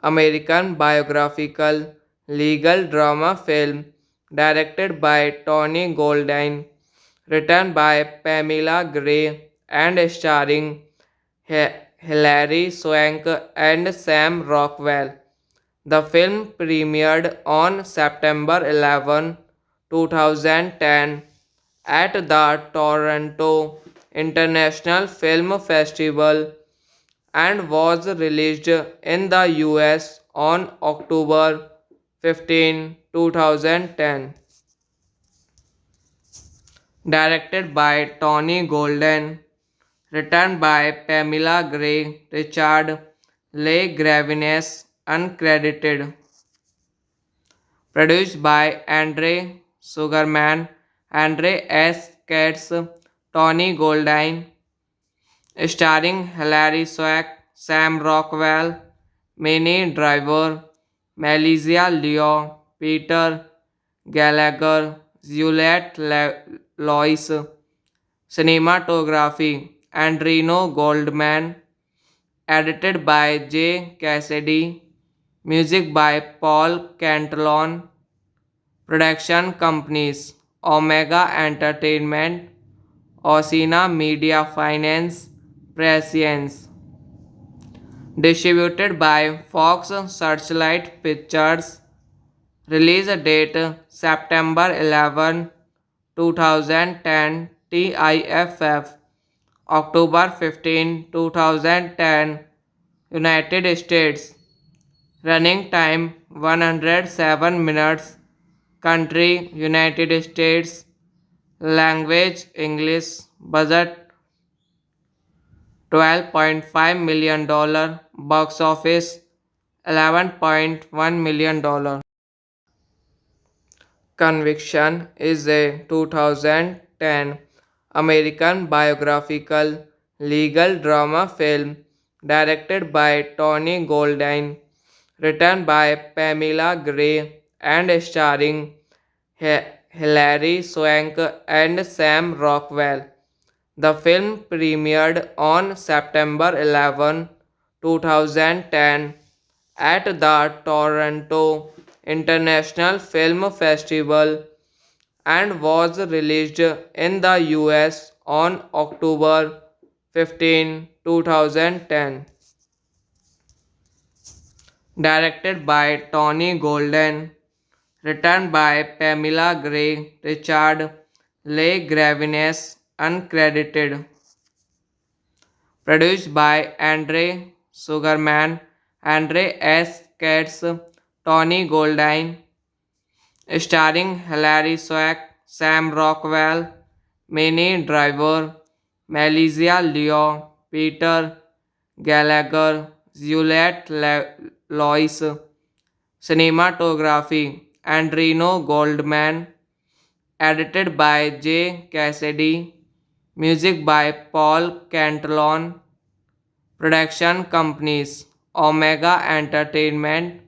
American biographical legal drama film directed by Tony Goldine, written by Pamela Gray, and starring Hilary Swank and Sam Rockwell. The film premiered on September 11, 2010 at the Toronto International Film Festival and was released in the US on October 15, 2010. Directed by Tony Golden, written by Pamela Gray, Richard Le Gravines, uncredited. Produced by Andre Sugarman, Andre S. Katz, Tony Goldine, starring Hilary Swank, Sam Rockwell, Minnie Driver, Melissa Leo, Peter Gallagher, Juliette Lois, cinematography, Andrino Goldman, edited by J. Cassidy, music by Paul Cantillon, production companies, Omega Entertainment, Osina Media Finance, Prescience. Distributed by Fox Searchlight Pictures. Release date September 11, 2010. TIFF October 15, 2010. United States. Running time 107 minutes. Country United States. Language English. Budget $12.5 million. Box office $11.1 million. Conviction is a 2010 American biographical legal drama film directed by Tony Goldwyn, written by Pamela Gray and starring Hilary Swank and Sam Rockwell. The film premiered on September 11, 2010 at the Toronto International Film Festival and was released in the US on October 15, 2010. Directed by Tony Golden, written by Pamela Gray, Richard Le Gravines, uncredited. Produced by Andre Sugarman, Andre S. Katz, Tony Goldwyn, starring Hilary Swank, Sam Rockwell, Minnie Driver, Melissa Leo, Peter Gallagher, Juliette Lois. Cinematography Andrino Goldman. Edited by J. Cassidy. Music by Paul Cantillon. Production companies Omega Entertainment,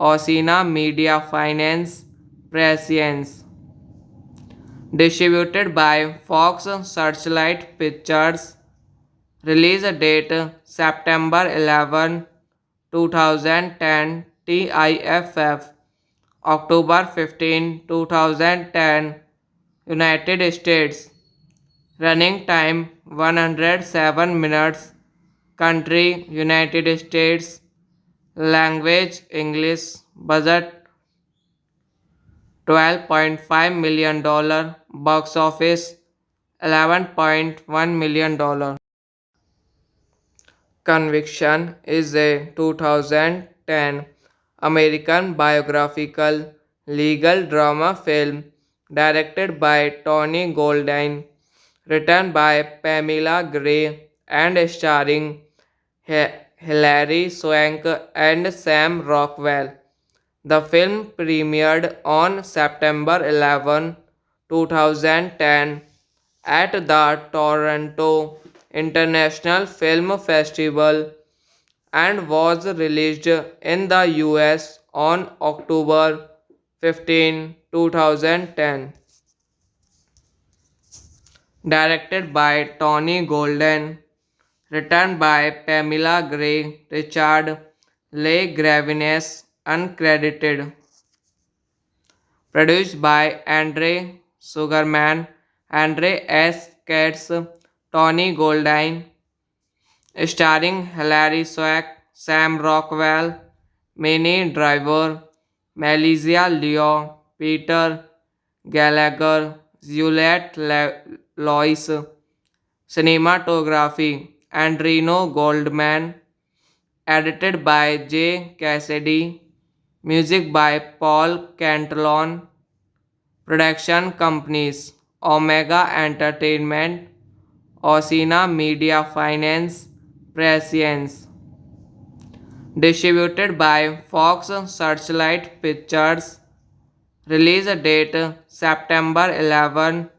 Osina Media Finance, Prescience. Distributed by Fox Searchlight Pictures. Release date September 11, 2010. TIFF October 15, 2010. United States. Running time 107 minutes. Country United States. Language English. Budget $12.5 million. Box office $11.1 million. Conviction is a 2010 American biographical legal drama film directed by Tony Goldwyn, written by Pamela Gray and starring Hilary Swank and Sam Rockwell. The film premiered on September 11, 2010 at the Toronto International Film Festival and was released in the US on October 15, 2010. Directed by Tony Golden, written by Pamela Gray, Richard Le Gravines, uncredited. Produced by Andre Sugarman, Andre S. Katz, Tony Goldwyn, starring Hilary Swank, Sam Rockwell, Minnie Driver, Melissa Leo, Peter Gallagher, Juliette Lois. Cinematography Andrino Goldman. Edited by J. Cassidy. Music by Paul Cantillon. Production companies Omega Entertainment, Osina Media Finance, Prescience. Distributed by Fox Searchlight Pictures. Release date September 11,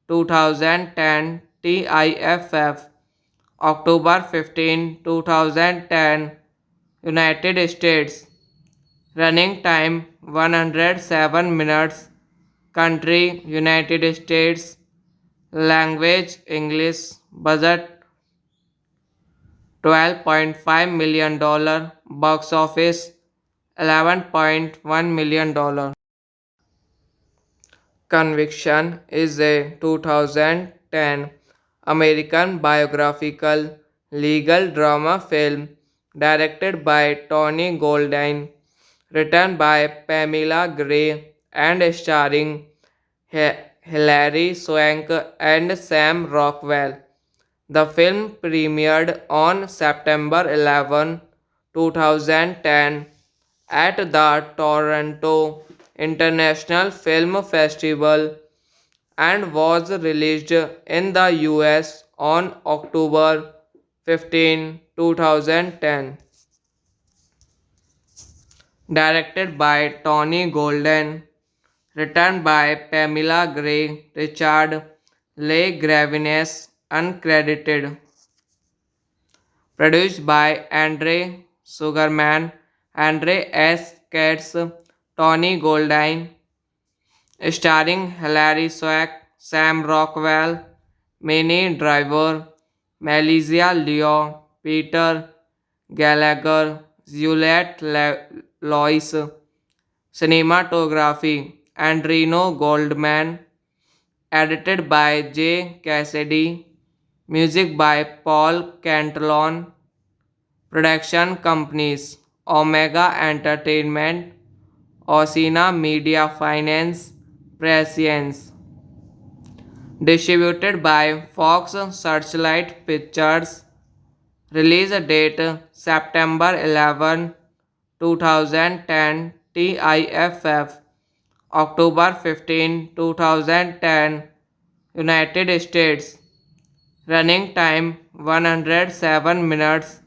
2010. TIFF October 15, 2010. United States. Running time 107 minutes. Country United States. Language English. Budget $12.5 million. Box office $11.1 million. Conviction is a 2010 American biographical legal drama film directed by Tony Goldwyn, written by Pamela Gray and starring Hilary Swank and Sam Rockwell. The film premiered on September 11, 2010 at the Toronto International Film Festival and was released in the US on October 15, 2010. Directed by Tony Golden, written by Pamela Gray, Richard Le Gravines, uncredited. Produced by Andre Sugarman, Andre S. Katz, Tony Goldine, starring Hilary Swank, Sam Rockwell, Minnie Driver, Melissa Leo, Peter Gallagher, Juliette Lois. Cinematography Andrino Goldman, edited by J. Cassidy, music by Paul Cantillon, production companies Omega Entertainment, Osina Media Finance, Prescience, distributed by Fox Searchlight Pictures, release date September 11, 2010, TIFF, October 15, 2010, United States, running time 107 minutes,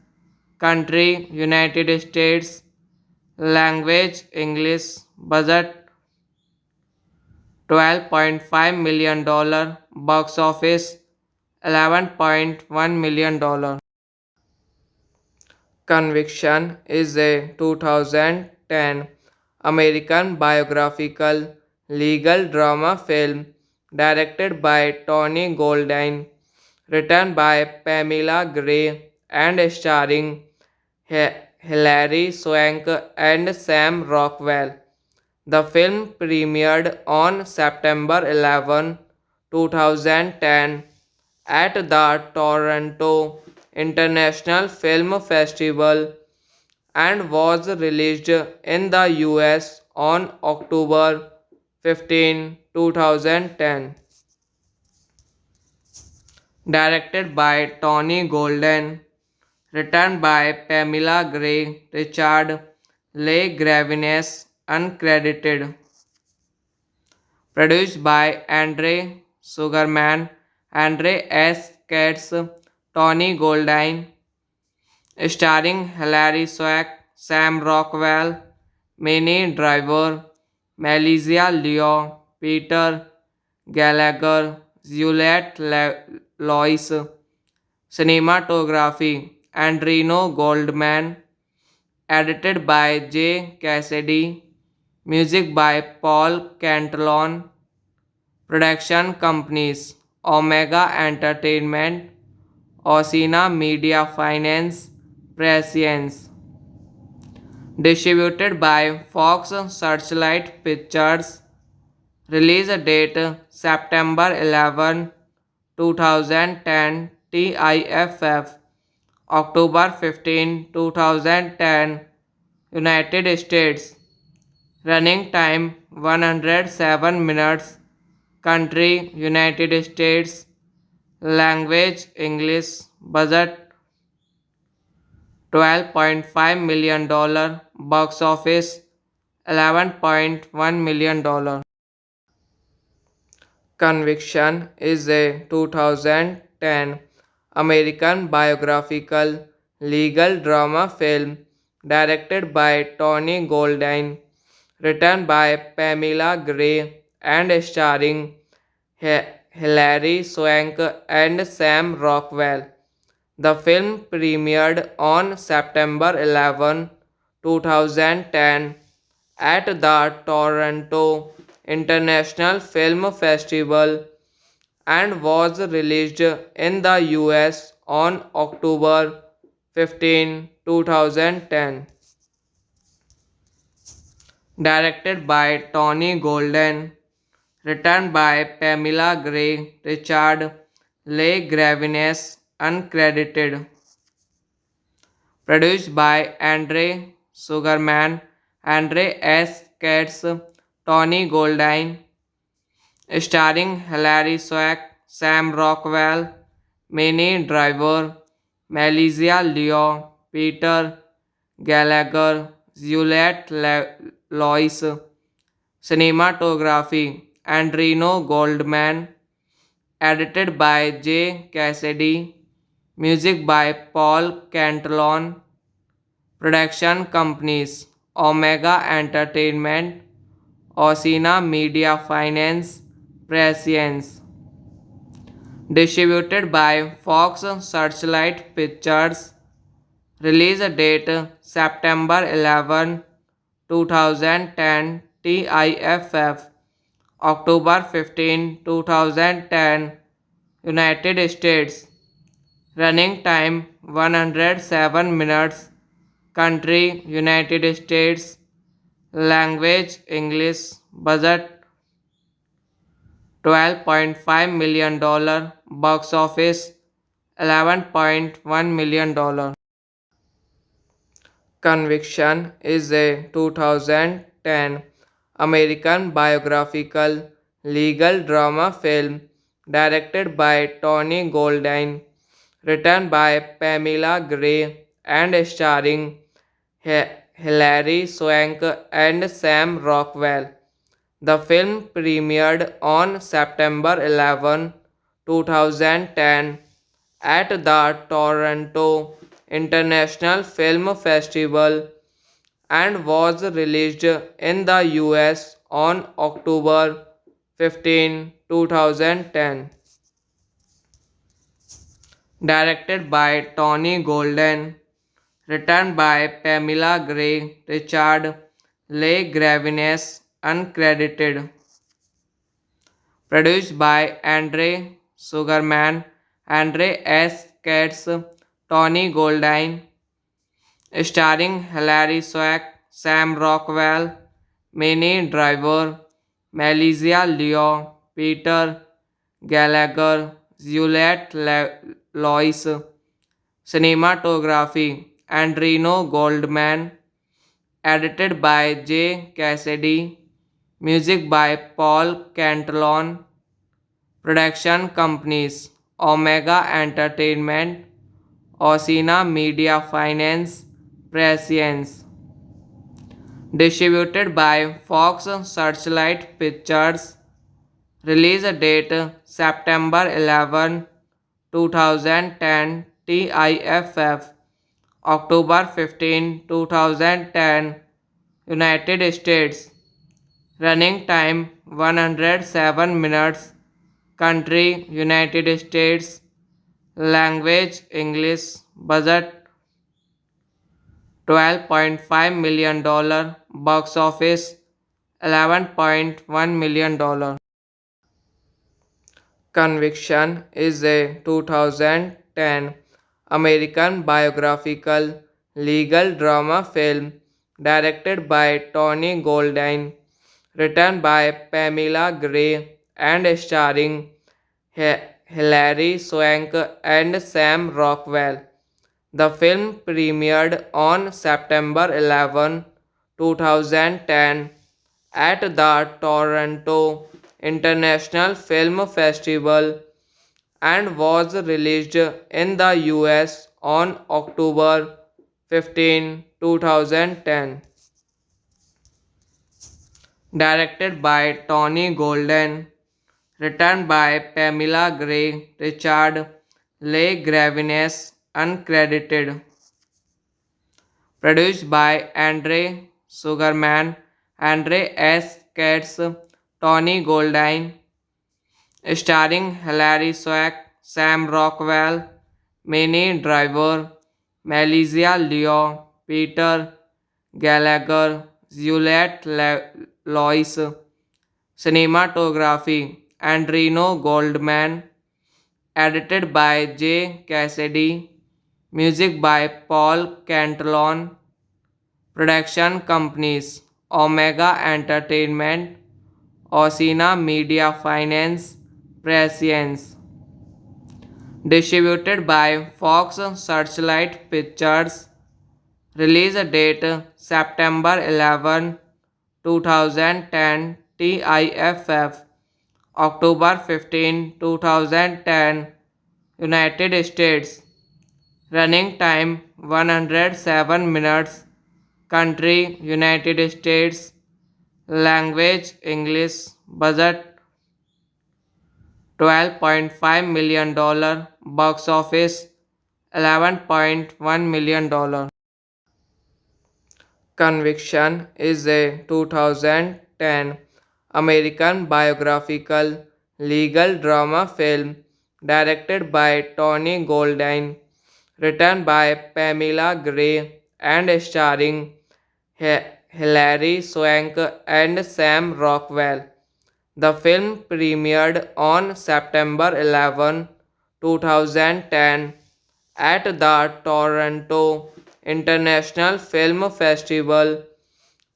country United States, language English, budget $12.5 million, box office $11.1 million. Conviction is a 2010 American biographical legal drama film directed by Tony Goldine, written by Pamela Gray and starring Hilary Swank and Sam Rockwell. The film premiered on September 11, 2010 at the Toronto International Film Festival and was released in the US on October 15, 2010. Directed by Tony Golden, written by Pamela Gray, Richard Le Gravines, uncredited. Produced by Andre Sugarman, Andre S. Katz, Tony Goldine, starring Hilary Swank, Sam Rockwell, Minnie Driver, Melissa Leo, Peter Gallagher, Juliette Lois. Cinematography Andrino Goldman, edited by J. Cassidy, music by Paul Cantillon, production companies Omega Entertainment, Osina Media Finance, Prescience, distributed by Fox Searchlight Pictures, release date September 11, 2010, TIFF, October 15, 2010, United States, running time 107 minutes, country United States, language English, budget $12.5 million, box office $11.1 million. Conviction is a 2010 American biographical legal drama film directed by Tony Goldine, written by Pamela Gray and starring Hilary Swank and Sam Rockwell. The film premiered on September 11, 2010 at the Toronto International Film Festival and was released in the US on October 15, 2010. Directed by Tony Golden, written by Pamela Gray, Richard Le Gravines, uncredited. Produced by Andre Sugarman, Andre S. Katz, Tony Goldwyn, starring Hilary Swank, Sam Rockwell, Minnie Driver, Melissa Leo, Peter Gallagher, Juliette Lois. Cinematography Andrino Goldman, edited by J. Cassidy, music by Paul Cantillon, production companies Omega Entertainment, Osina Media Finance, Prescience, distributed by Fox Searchlight Pictures, release date September 11, 2010, TIFF, October 15, 2010, United States, running time 107 minutes, country United States, language English, budget $12.5 million, box office $11.1 million. Conviction is a 2010 American biographical legal drama film directed by Tony Goldwyn, written by Pamela Gray and starring Hilary Swank and Sam Rockwell. The film premiered on September 11, 2010 at the Toronto International Film Festival and was released in the US on October 15, 2010. Directed by Tony Golden, written by Pamela Gray, Richard Le Gravines, uncredited. Produced by Andre Sugarman, Andre S. Katz, Tony Goldwyn, starring Hilary Swank, Sam Rockwell, Minnie Driver, Melissa Leo, Peter Gallagher, Juliette Lois. Cinematography Andrino Goldman, edited by J. Cassidy, music by Paul Cantillon, production companies Omega Entertainment, Osina Media Finance, Prescience, distributed by Fox Searchlight Pictures, release date September 11, 2010, TIFF, October 15, 2010, United States, running time 107 minutes, country United States, language English, budget $12.5 million, box office $11.1 million. Conviction is a 2010 American biographical legal drama film directed by Tony Goldwyn, written by Pamela Gray and starring Hilary Swank and Sam Rockwell. The film premiered on September 11, 2010 at the Toronto International Film Festival and was released in the US on October 15, 2010. Directed by Tony Golden, written by Pamela Gray, Richard Le Gravines, uncredited. Produced by Andre Sugarman, Andre S. Katz, Tony Goldwyn, starring Hilary Swank, Sam Rockwell, Minnie Driver, Melissa Leo, Peter Gallagher, Juliette Lois. Cinematography Andrino Goldman, edited by J. Cassidy, music by Paul Cantillon, production companies Omega Entertainment, Osina Media Finance, Prescience, distributed by Fox Searchlight Pictures, Release date September 11, 2010. TIFF October 15, 2010. United States. Running time 107 minutes. Country United States. Language English. Budget $12.5 million. Box office $11.1 million. Conviction is a 2010 American biographical legal drama film directed by Tony Goldwyn, written by Pamela Gray, and starring Hilary Swank and Sam Rockwell. The film premiered on September 11, 2010 at the Toronto International Film Festival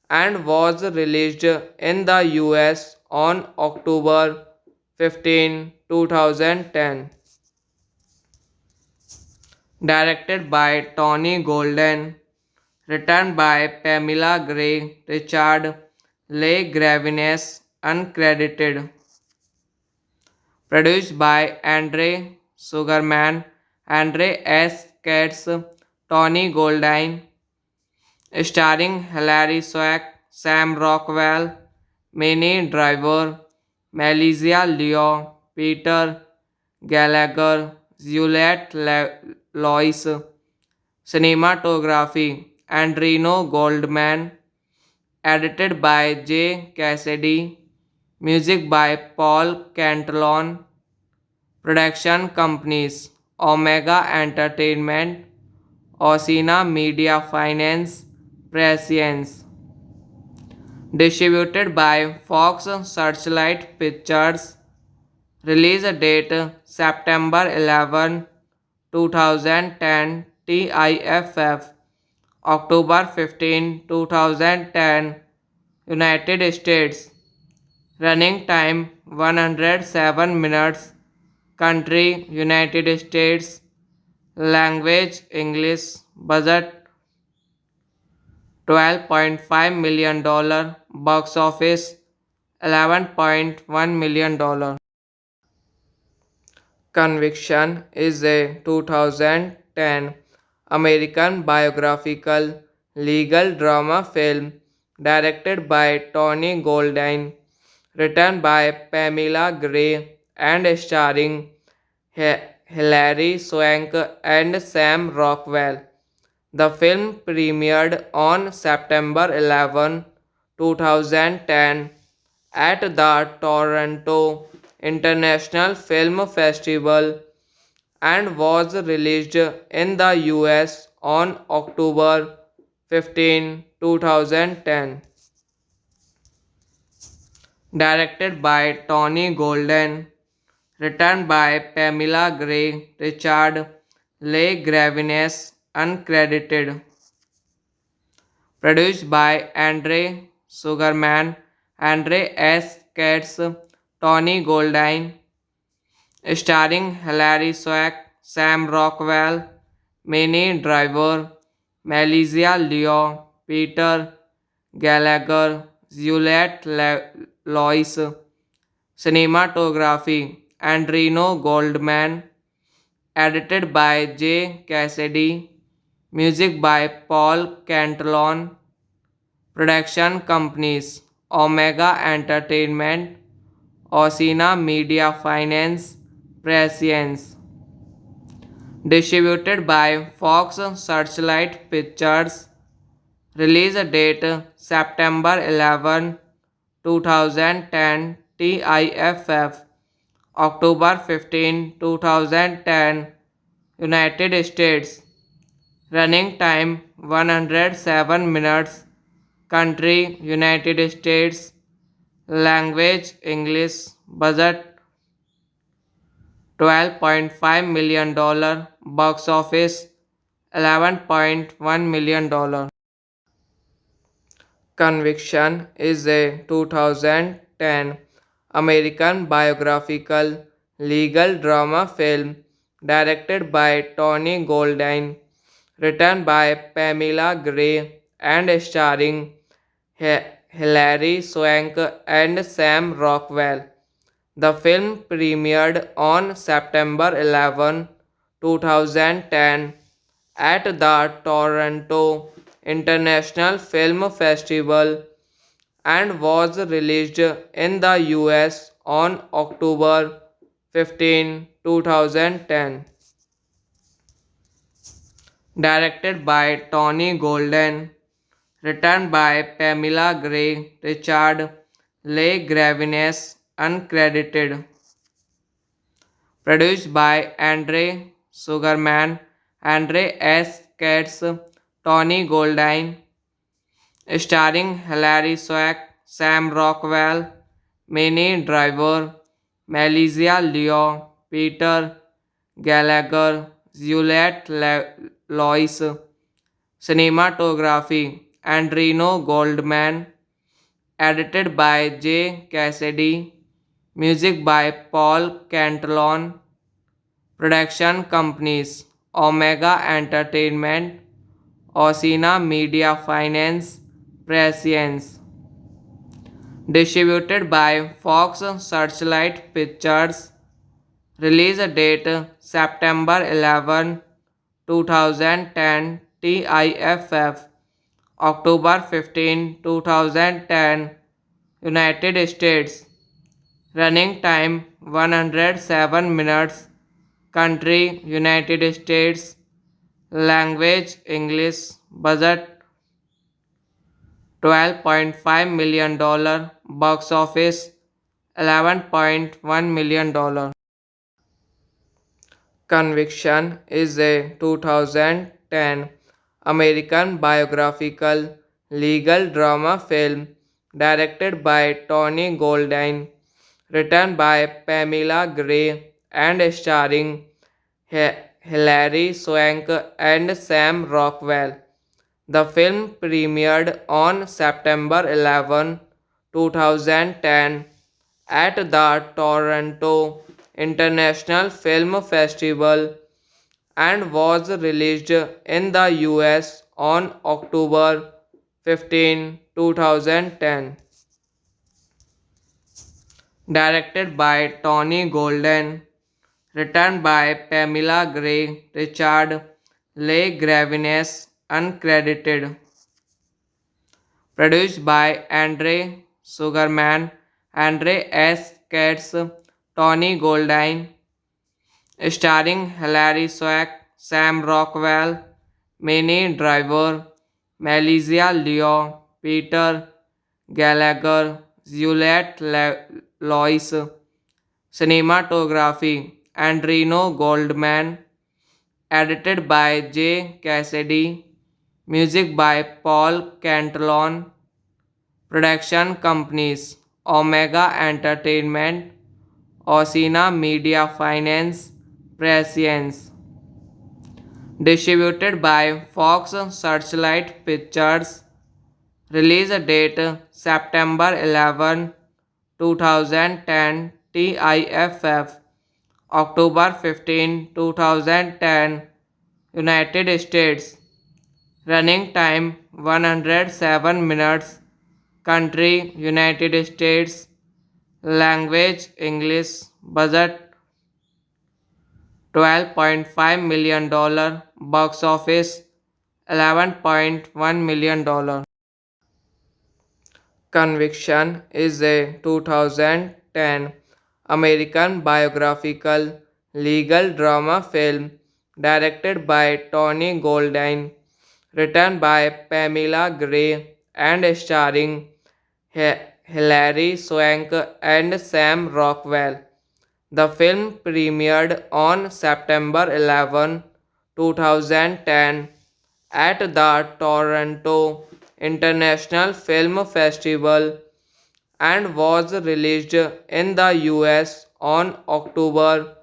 and was released in the US on October 15, 2010. Directed by Tony Golden, written by Pamela Gray, Richard Le Gravines, uncredited. Produced by Andre Sugarman, Andre S. Katz, Tony Goldwyn, starring Hilary Swank, Sam Rockwell, Minnie Driver, Melissa Leo, Peter Gallagher, Juliette Lois. Cinematography Andrino Goldman. Edited by J. Cassidy. Music by Paul Cantillon. Production companies Omega Entertainment, Osina Media Finance, Prescience. Distributed by Fox Searchlight Pictures. Release date September 11, 2010. TIFF October 15, 2010. United States. Running time 107 minutes. Country United States. Language English. Budget $12.5 million. Box office $11.1 million. Conviction is a 2010 American biographical legal drama film directed by Tony Goldwyn, written by Pamela Gray, and starring Hilary Swank and Sam Rockwell. The film premiered on September 11, 2010 at the Toronto International Film Festival and was released in the US on October 15, 2010. Directed by Tony Golden, written by Pamela Gray, Richard Le Gravines, uncredited. Produced by Andre Sugarman, Andre S. Katz, Tony Goldwyn, starring Hilary Swank, Sam Rockwell, Minnie Driver, Melissa Leo, Peter Gallagher, Juliette Lois. Cinematography Andrino Goldman. Edited by J. Cassidy. Music by Paul Cantillon. Production companies Omega Entertainment, Osina Media Finance, Prescience. Distributed by Fox Searchlight Pictures. Release date September 11, 2010. TIFF October 15, 2010. United States. Running time 107 minutes. Country United States. Language English. Budget $12.5 million. Box office $11.1 million. Conviction is a 2010 American biographical legal drama film directed by Tony Goldwyn, written by Pamela Gray and starring Hilary Swank and Sam Rockwell. The film premiered on September 11, 2010 at the Toronto International Film Festival and was released in the US on October 15, 2010. Directed by Tony Golden, written by Pamela Gray, Richard Le Gravines, uncredited. Produced by Andre Sugarman, Andre S. Katz, Tony Goldine, starring Hilary Swank, Sam Rockwell, Minnie Driver, Melissa Leo, Peter Gallagher, Juliette Lois. Cinematography Andrino Goldman, edited by J. Cassidy, music by Paul Cantalon, production companies Omega Entertainment, Osina Media Finance, Prescience, distributed by Fox Searchlight Pictures, release date September 11, 2010, TIFF, October 15, 2010, United States, running time 107 minutes, country United States, language English, budget $12.5 million, box office $11.1 million. Conviction is a 2010 American biographical legal drama film directed by Tony Goldine, written by Pamela Gray and starring Hilary Swank and Sam Rockwell. The film premiered on September 11, 2010 at the Toronto International Film Festival and was released in the US on October 15, 2010. Directed by Tony Golden, written by Pamela Gray, Richard Le Gravines, uncredited. Produced by Andre Sugarman, Andre S. Katz, Tony Goldine, starring Hilary Swank, Sam Rockwell, Minnie Driver, Melissa Leo, Peter Gallagher, Juliette Lois. Cinematography Andrino Goldman, edited by J. Cassidy, music by Paul Cantalon, production companies Omega Entertainment, Osina Media Finance, Prescience, distributed by Fox Searchlight Pictures, release date September 11, 2010, TIFF, October 15, 2010, United States, running time 107 minutes, country United States, language English, budget $12.5 million, box office $11.1 million. Conviction is a 2010 American biographical legal drama film directed by Tony Goldine, written by Pamela Gray and starring Hilary Swank and Sam Rockwell. The film premiered on September 11, 2010 at the Toronto International Film Festival and was released in the US on October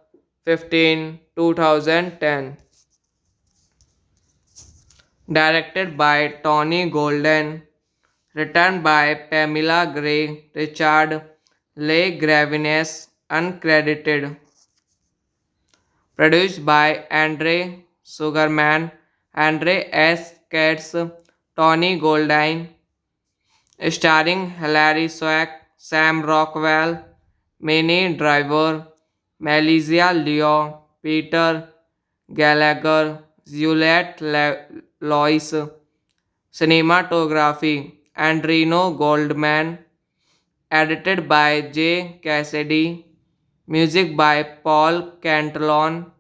15, 2010. Directed by Tony Golden, written by Pamela Gray, Richard Le Gravines, uncredited. Produced by Andre Sugarman, Andre S. Katz, Tony Goldwyn, starring Hilary Swank, Sam Rockwell, Minnie Driver, Melissa Leo, Peter Gallagher, Juliette Lois, cinematography, Andrino Goldman, edited by J. Cassidy, music by Paul Cantillon,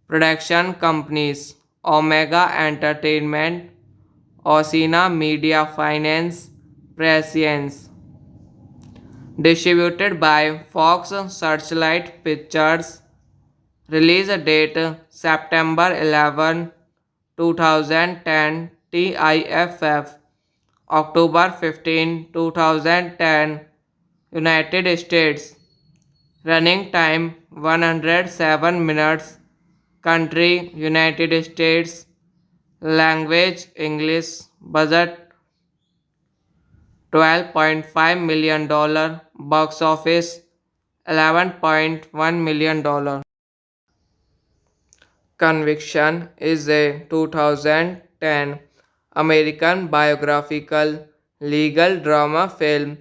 production companies, Omega Entertainment, Osina Media Finance, Prescience. Distributed by Fox Searchlight Pictures. Release date September 11, 2010. TIFF October 15, 2010. United States. Running time 107 minutes. Country United States. Language English. Budget $12.5 million. Box office $11.1 million. Conviction is a 2010 American biographical legal drama film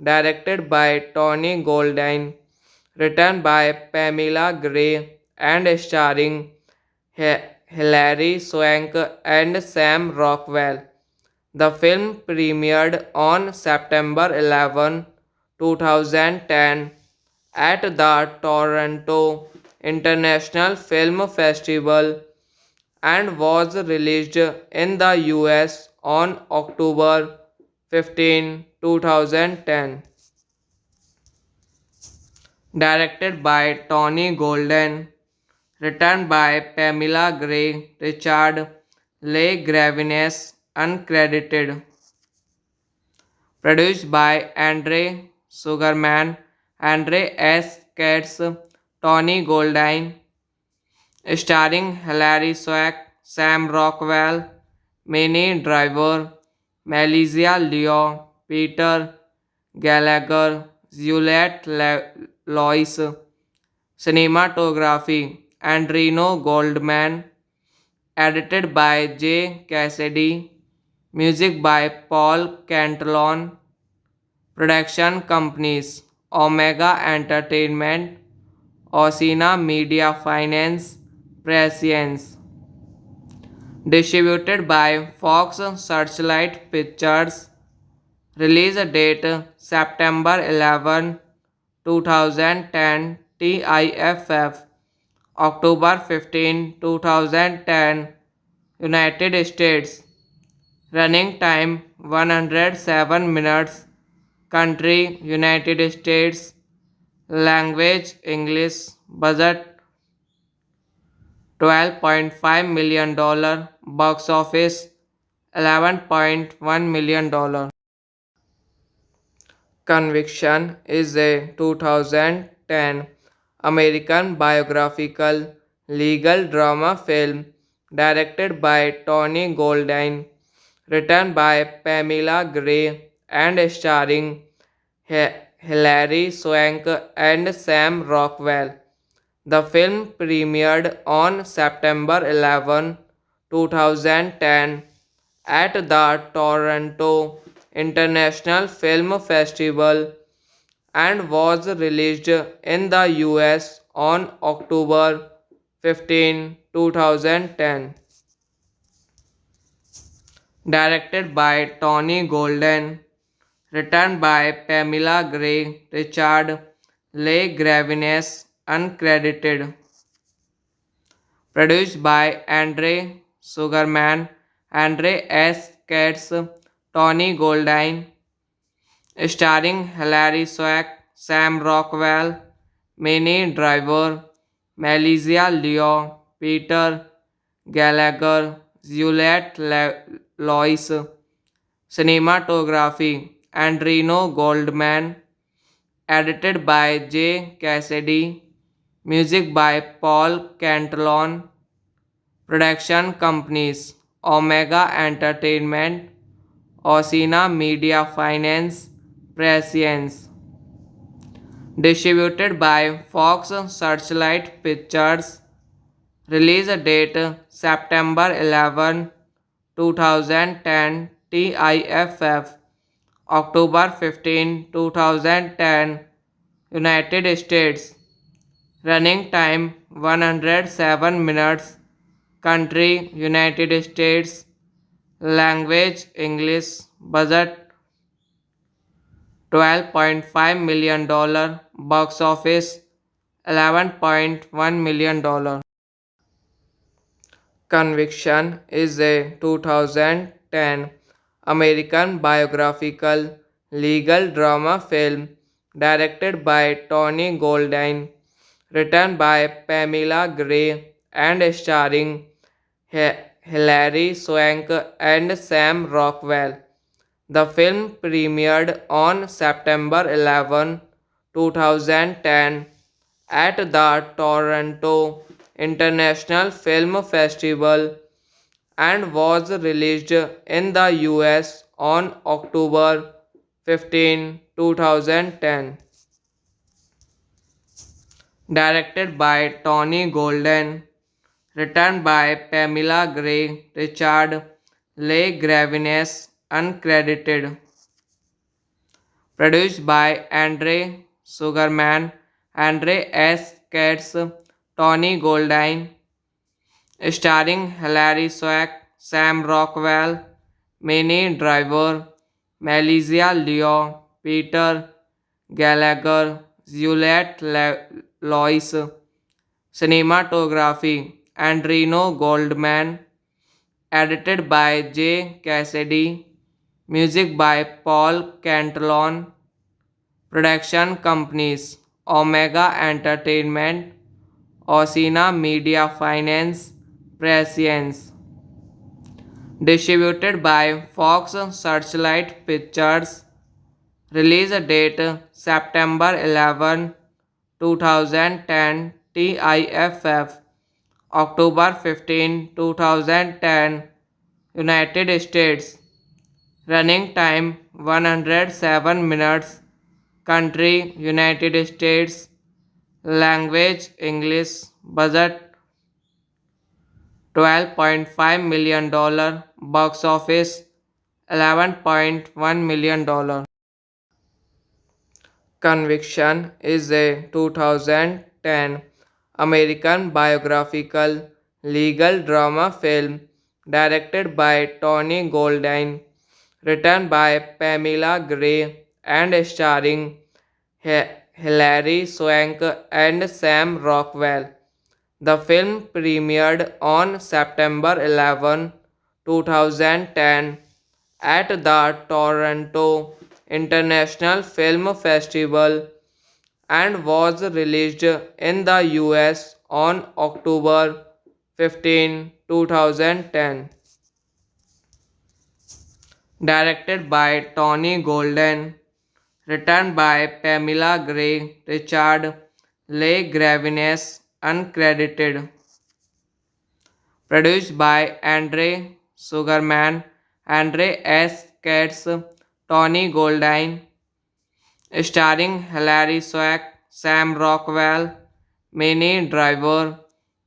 directed by Tony Goldwyn, written by Pamela Gray and starring Hilary Swank and Sam Rockwell. The film premiered on September 11, 2010 at the Toronto International Film Festival and was released in the US on October 15, 2010. Directed by Tony Golden, written by Pamela Gray, Richard Le Gravines, uncredited. Produced by Andre Sugarman, Andre S. Katz, Tony Goldwyn, starring Hilary Swank, Sam Rockwell, Minnie Driver, Melissa Leo, Peter Gallagher, Juliette Lois, cinematography, Andrino Goldman, edited by J. Cassidy, music by Paul Cantillon, production companies, Omega Entertainment, Osina Media Finance, Prescience. Distributed by Fox Searchlight Pictures. Release date September 11, 2010. TIFF October 15, 2010. United States. Running time 107 minutes. Country United States. Language English. Budget $12.5 million. Box office $11.1 million. Conviction is a 2010 American biographical legal drama film directed by Tony Goldwyn, written by Pamela Gray and starring Hilary Swank and Sam Rockwell. The film premiered on September 11, 2010 at the Toronto International Film Festival and was released in the US on October 15, 2010. Directed by Tony Golden, written by Pamela Gray, Richard Le Gravines, uncredited. Produced by Andre Sugarman, Andre S. Katz, Tony Goldwyn, starring Hilary Swank, Sam Rockwell, Minnie Driver, Melissa Leo, Peter Gallagher, Juliette Lois, cinematography, Andrino Goldman, edited by J. Cassidy, music by Paul Cantillon, production companies, Omega Entertainment, Osina Media Finance, Prescience. Distributed by Fox Searchlight Pictures. Release date September 11, 2010. TIFF October 15, 2010. United States. Running time 107 minutes. Country United States. Language English. Budget $12.5 million. Box office $11.1 million. Conviction is a 2010 American biographical legal drama film directed by Tony Goldwyn, written by Pamela Gray, and starring Hilary Swank and Sam Rockwell. The film premiered on September 11, 2010 at the Toronto International Film Festival and was released in the US on October 15, 2010. Directed by Tony Golden, written by Pamela Gray, Richard Le Gravines, uncredited. Produced by Andre Sugarman, Andre S. Katz, Tony Goldwyn, starring Hilary Swank, Sam Rockwell, Minnie Driver, Melissa Leo, Peter Gallagher, Juliette Lois. Cinematography Andrino Goldman. Edited by J. Cassidy. Music by Paul Cantillon. Production companies Omega Entertainment, Osina Media Finance, Prescience. Distributed by Fox Searchlight Pictures. Release date September 11, 2010. TIFF October 15, 2010. United States. Running time 107 minutes. Country United States. Language English. Budget $12.5 million. Box office $11.1 million. Conviction is a 2010 American biographical legal drama film directed by Tony Goldwyn, written by Pamela Gray, and starring Hilary Swank and Sam Rockwell. The film premiered on September 11, 2010 at the Toronto International Film Festival and was released in the US on October 15, 2010. Directed by Tony Golden, written by Pamela Gray, Richard Le Gravines, uncredited. Produced by Andre Sugarman, Andre S. Katz, Tony Goldwyn, starring Hilary Swank, Sam Rockwell, Minnie Driver,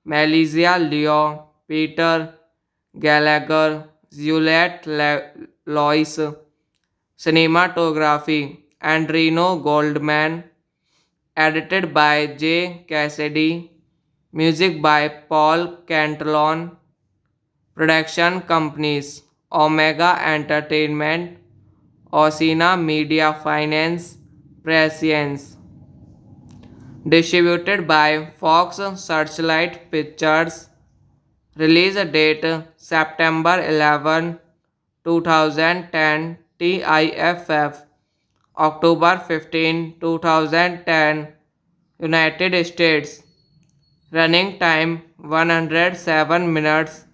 Melissa Leo, Peter Gallagher, Juliette Lois. Cinematography Andrino Goldman. Edited by J. Cassidy. Music by Paul Cantillon. Production companies Omega Entertainment, Osina Media Finance, Prescience. Distributed by Fox Searchlight Pictures. Release date September 11, 2010. TIFF October 15, 2010. United States. Running time 107 minutes.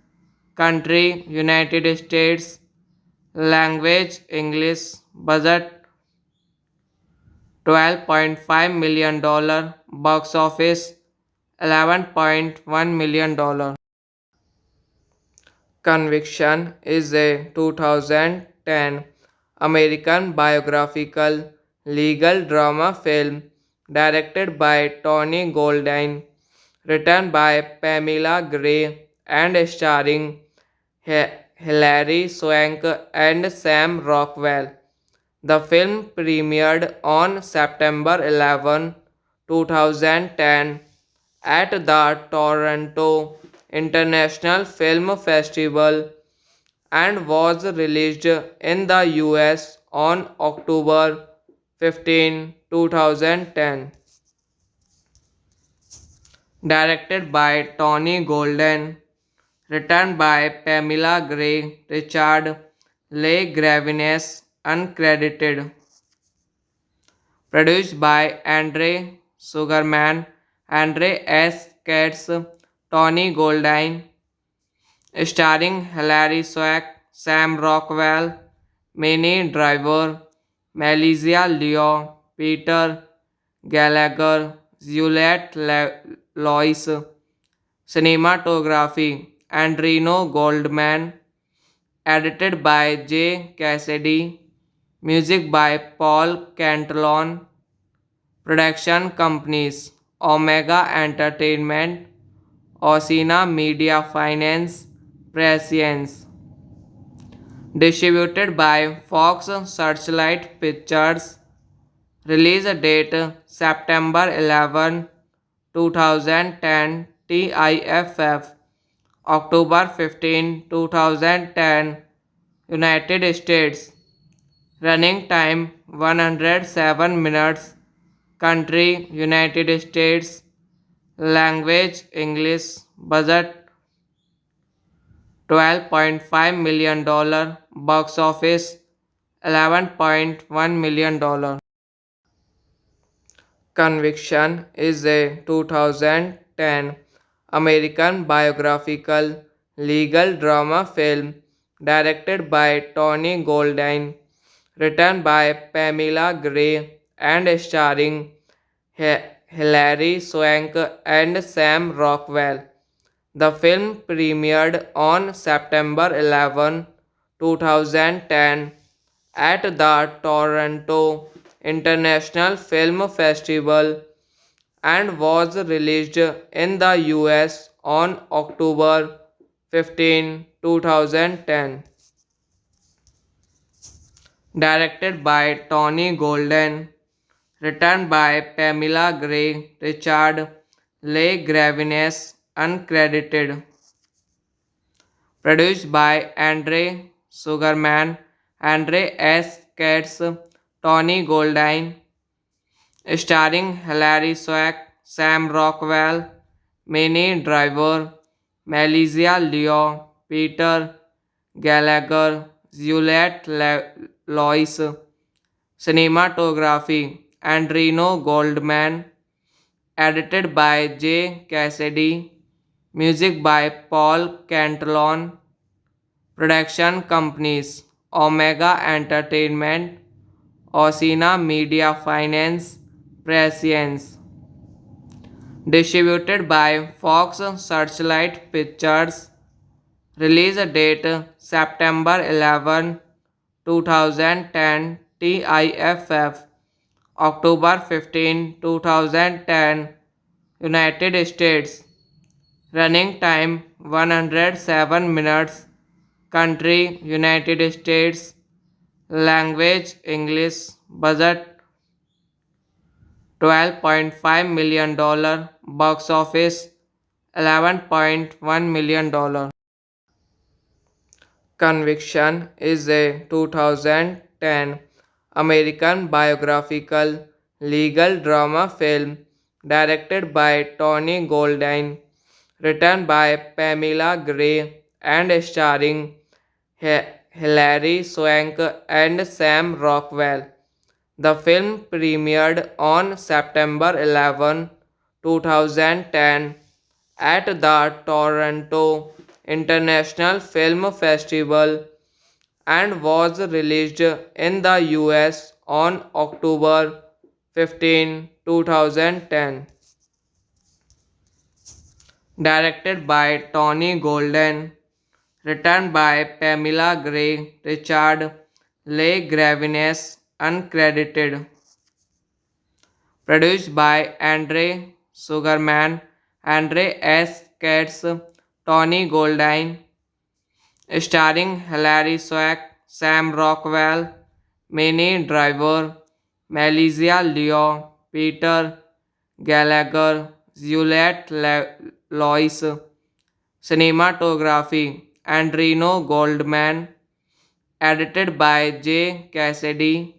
Country United States. Language English. Budget $12.5 million. Box office $11.1 million. Conviction is a 2010 American biographical legal drama film directed by Tony Goldwyn, written by Pamela Gray and starring Hilary Swank and Sam Rockwell. The film premiered on September 11, 2010 at the Toronto International Film Festival and was released in the US on October 15, 2010. Directed by Tony Golden, written by Pamela Gray, Richard Le Gravines, uncredited. Produced by Andre Sugarman, Andre S. Katz, Tony Goldine, starring Hilary Swank, Sam Rockwell, Minnie Driver, Melissa Leo, Peter Gallagher, Juliette Lois. Cinematography Andrino Goldman, edited by J. Cassidy, music by Paul Cantillon, production companies Omega Entertainment, Osina Media Finance, Prescience, distributed by Fox Searchlight Pictures, release date September 11, 2010, TIFF, October 15, 2010, United States, running time 107 minutes, country United States, language English, budget $12.5 million, box office $11.1 million. Conviction is a 2010 American biographical legal drama film directed by Tony Goldine, written by Pamela Gray and starring Hilary Swank and Sam Rockwell. The film premiered on September 11, 2010 at the Toronto International Film Festival and was released in the US on October 15, 2010. Directed by Tony Golden, written by Pamela Gray, Richard Le Gravines, uncredited. Produced by Andre Sugarman, Andre S. Katz, Tony Goldine, starring Hilary Swank, Sam Rockwell, Minnie Driver, Melissa Leo, Peter Gallagher, Juliette Lois. Cinematography Andrino Goldman, edited by J. Cassidy, music by Paul Cantillon, production companies Omega Entertainment, Osina Media Finance, Prescience, distributed by Fox Searchlight Pictures, release date September 11, 2010, TIFF, October 15, 2010, United States, running time 107 minutes, country United States, language English, budget $12.5 million, box office $11.1 million. Conviction is a 2010 American biographical legal drama film directed by Tony Goldine, written by Pamela Gray and starring Hilary Swank and Sam Rockwell. The film premiered on September 11, 2010 at the Toronto International Film Festival and was released in the US on October 15, 2010. Directed by Tony Golden, written by Pamela Gray, Richard Le Gravines, uncredited. Produced by Andre Sugarman, Andre S. Katz, Tony Goldwyn, starring Hilary Swank, Sam Rockwell, Minnie Driver, Melissa Leo, Peter Gallagher, Juliette Lois. Cinematography Andrino Goldman. Edited by J. Cassidy.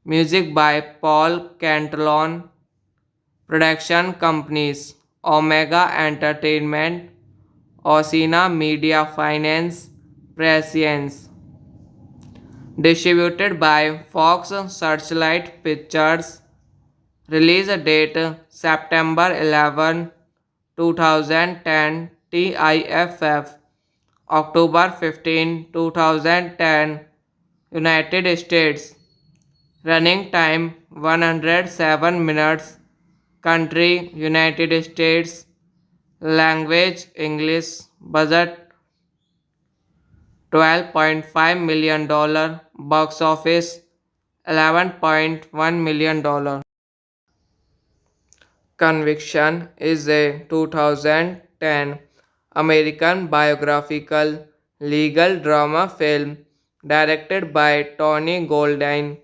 Music by Paul Cantillon. Production companies Omega Entertainment, Osina Media Finance, Prescience. Distributed by Fox Searchlight Pictures. Release date September 11, 2010. TIFF October 15, 2010. United States. Running time 107 minutes. Country United States. Language English. Budget $12.5 million. Box office $11.1 million. Conviction is a 2010 American biographical legal drama film directed by Tony Goldwyn,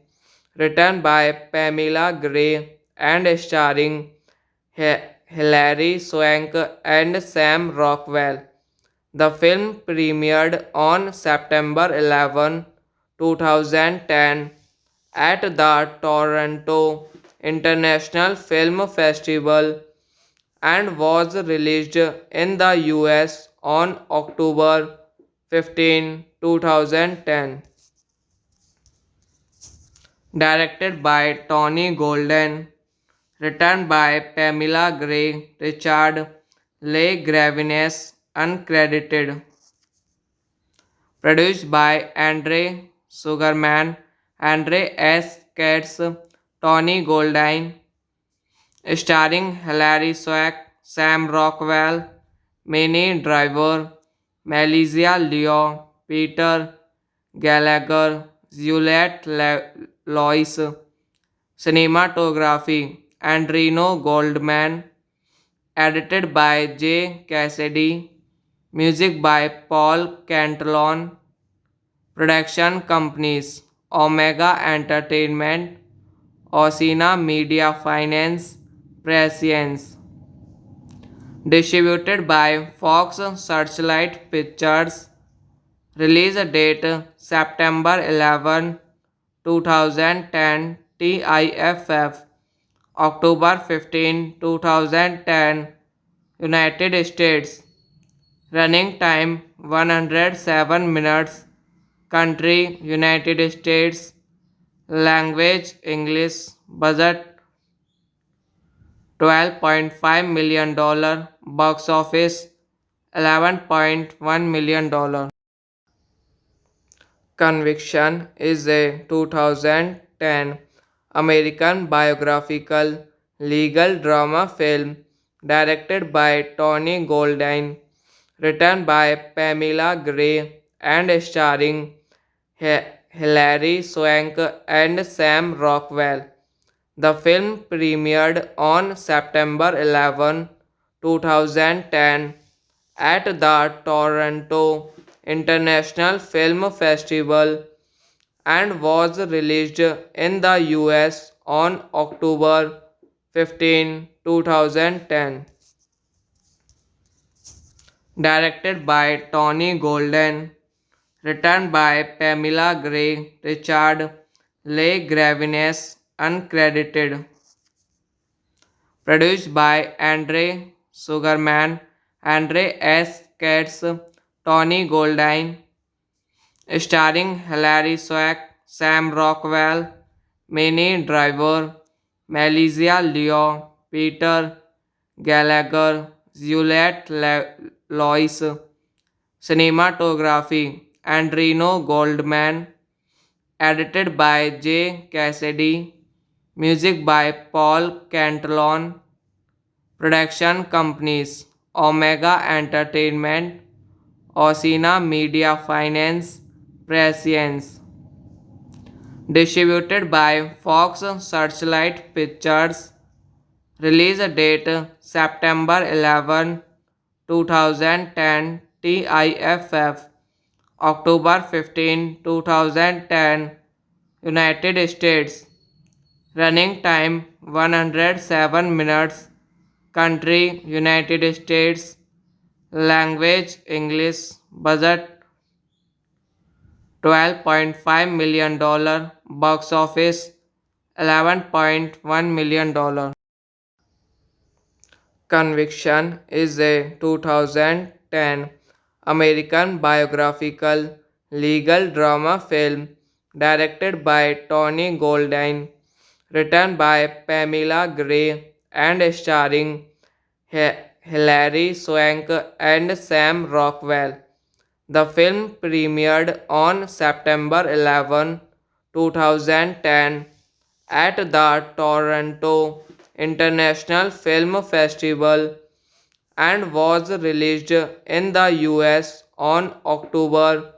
written by Pamela Gray and starring Hilary Swank and Sam Rockwell. The film premiered on September 11, 2010 at the Toronto International Film Festival and was released in the US on October 15, 2010. Directed by Tony Golden, written by Pamela Gray, Richard Le Gravines, uncredited. Produced by Andre Sugarman, Andre S. Katz, Tony Goldwyn, starring Hilary Swank, Sam Rockwell, Minnie Driver, Melissa Leo, Peter Gallagher, Juliette Lois. Cinematography Andrino Goldman. Edited by J. Cassidy. Music by Paul Cantillon. Production companies Omega Entertainment, Osina Media Finance, Prescience. Distributed by Fox Searchlight Pictures. Release date September 11, 2010. TIFF October 15, 2010. United States. Running time 107 minutes. Country United States. Language English. Budget $12.5 million. Box office $11.1 million. Conviction is a 2010 American biographical legal drama film directed by Tony Goldwyn, written by Pamela Gray and starring Hilary Swank and Sam Rockwell. The film premiered on September 11, 2010 at the Toronto International Film Festival and was released in the US on October 15, 2010. Directed by Tony Golden, written by Pamela Gray, Richard Le Gravines, uncredited. Produced by Andre Sugarman, Andre S. Katz, Tony Goldwyn, starring Hilary Swank, Sam Rockwell, Minnie Driver, Melissa Leo, Peter Gallagher, Juliette Lois. Cinematography Andrino Goldman. Edited by J. Cassidy. Music by Paul Cantillon. Production companies Omega Entertainment, Osina Media Finance, Prescience. Distributed by Fox Searchlight Pictures. Release date September 11, 2010. TIFF October 15, 2010. United States. Running time 107 minutes. Country United States. Language English. Budget $12.5 million. Box office $11.1 million. Conviction is a 2010 American biographical legal drama film directed by Tony Goldwyn, written by Pamela Gray, and starring Hilary Swank and Sam Rockwell. The film premiered on September 11, 2010 at the Toronto International Film Festival and was released in the US on October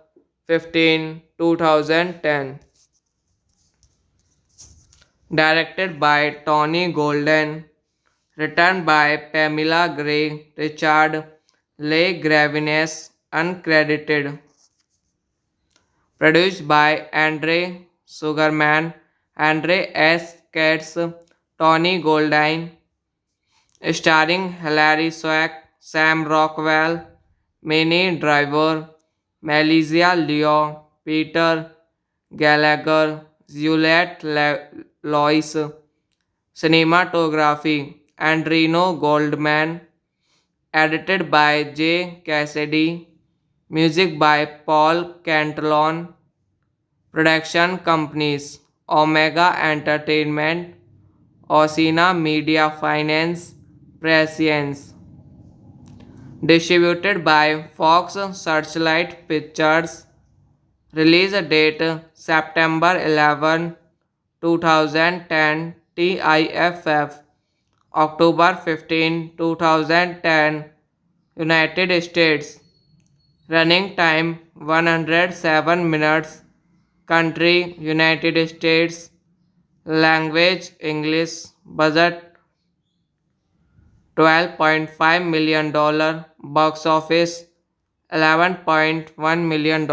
15, 2010. Directed by Tony Golden, written by Pamela Gray, Richard Le Gravines, uncredited. Produced by Andre Sugarman, Andre S. Katz, Tony Goldwyn, starring Hilary Swank, Sam Rockwell, Minnie Driver, Melissa Leo, Peter Gallagher, Juliette Lois. Cinematography Andrino Goldman, edited by J. Cassidy, music by Paul Cantillon. Production companies Omega Entertainment, Osina Media Finance, Prescience. Distributed by Fox Searchlight Pictures. Release date September 11, 2010. TIFF October 15, 2010. United States. Running time 107 minutes. Country United States. Language English. Budget $12.5 million. Box office $11.1 million.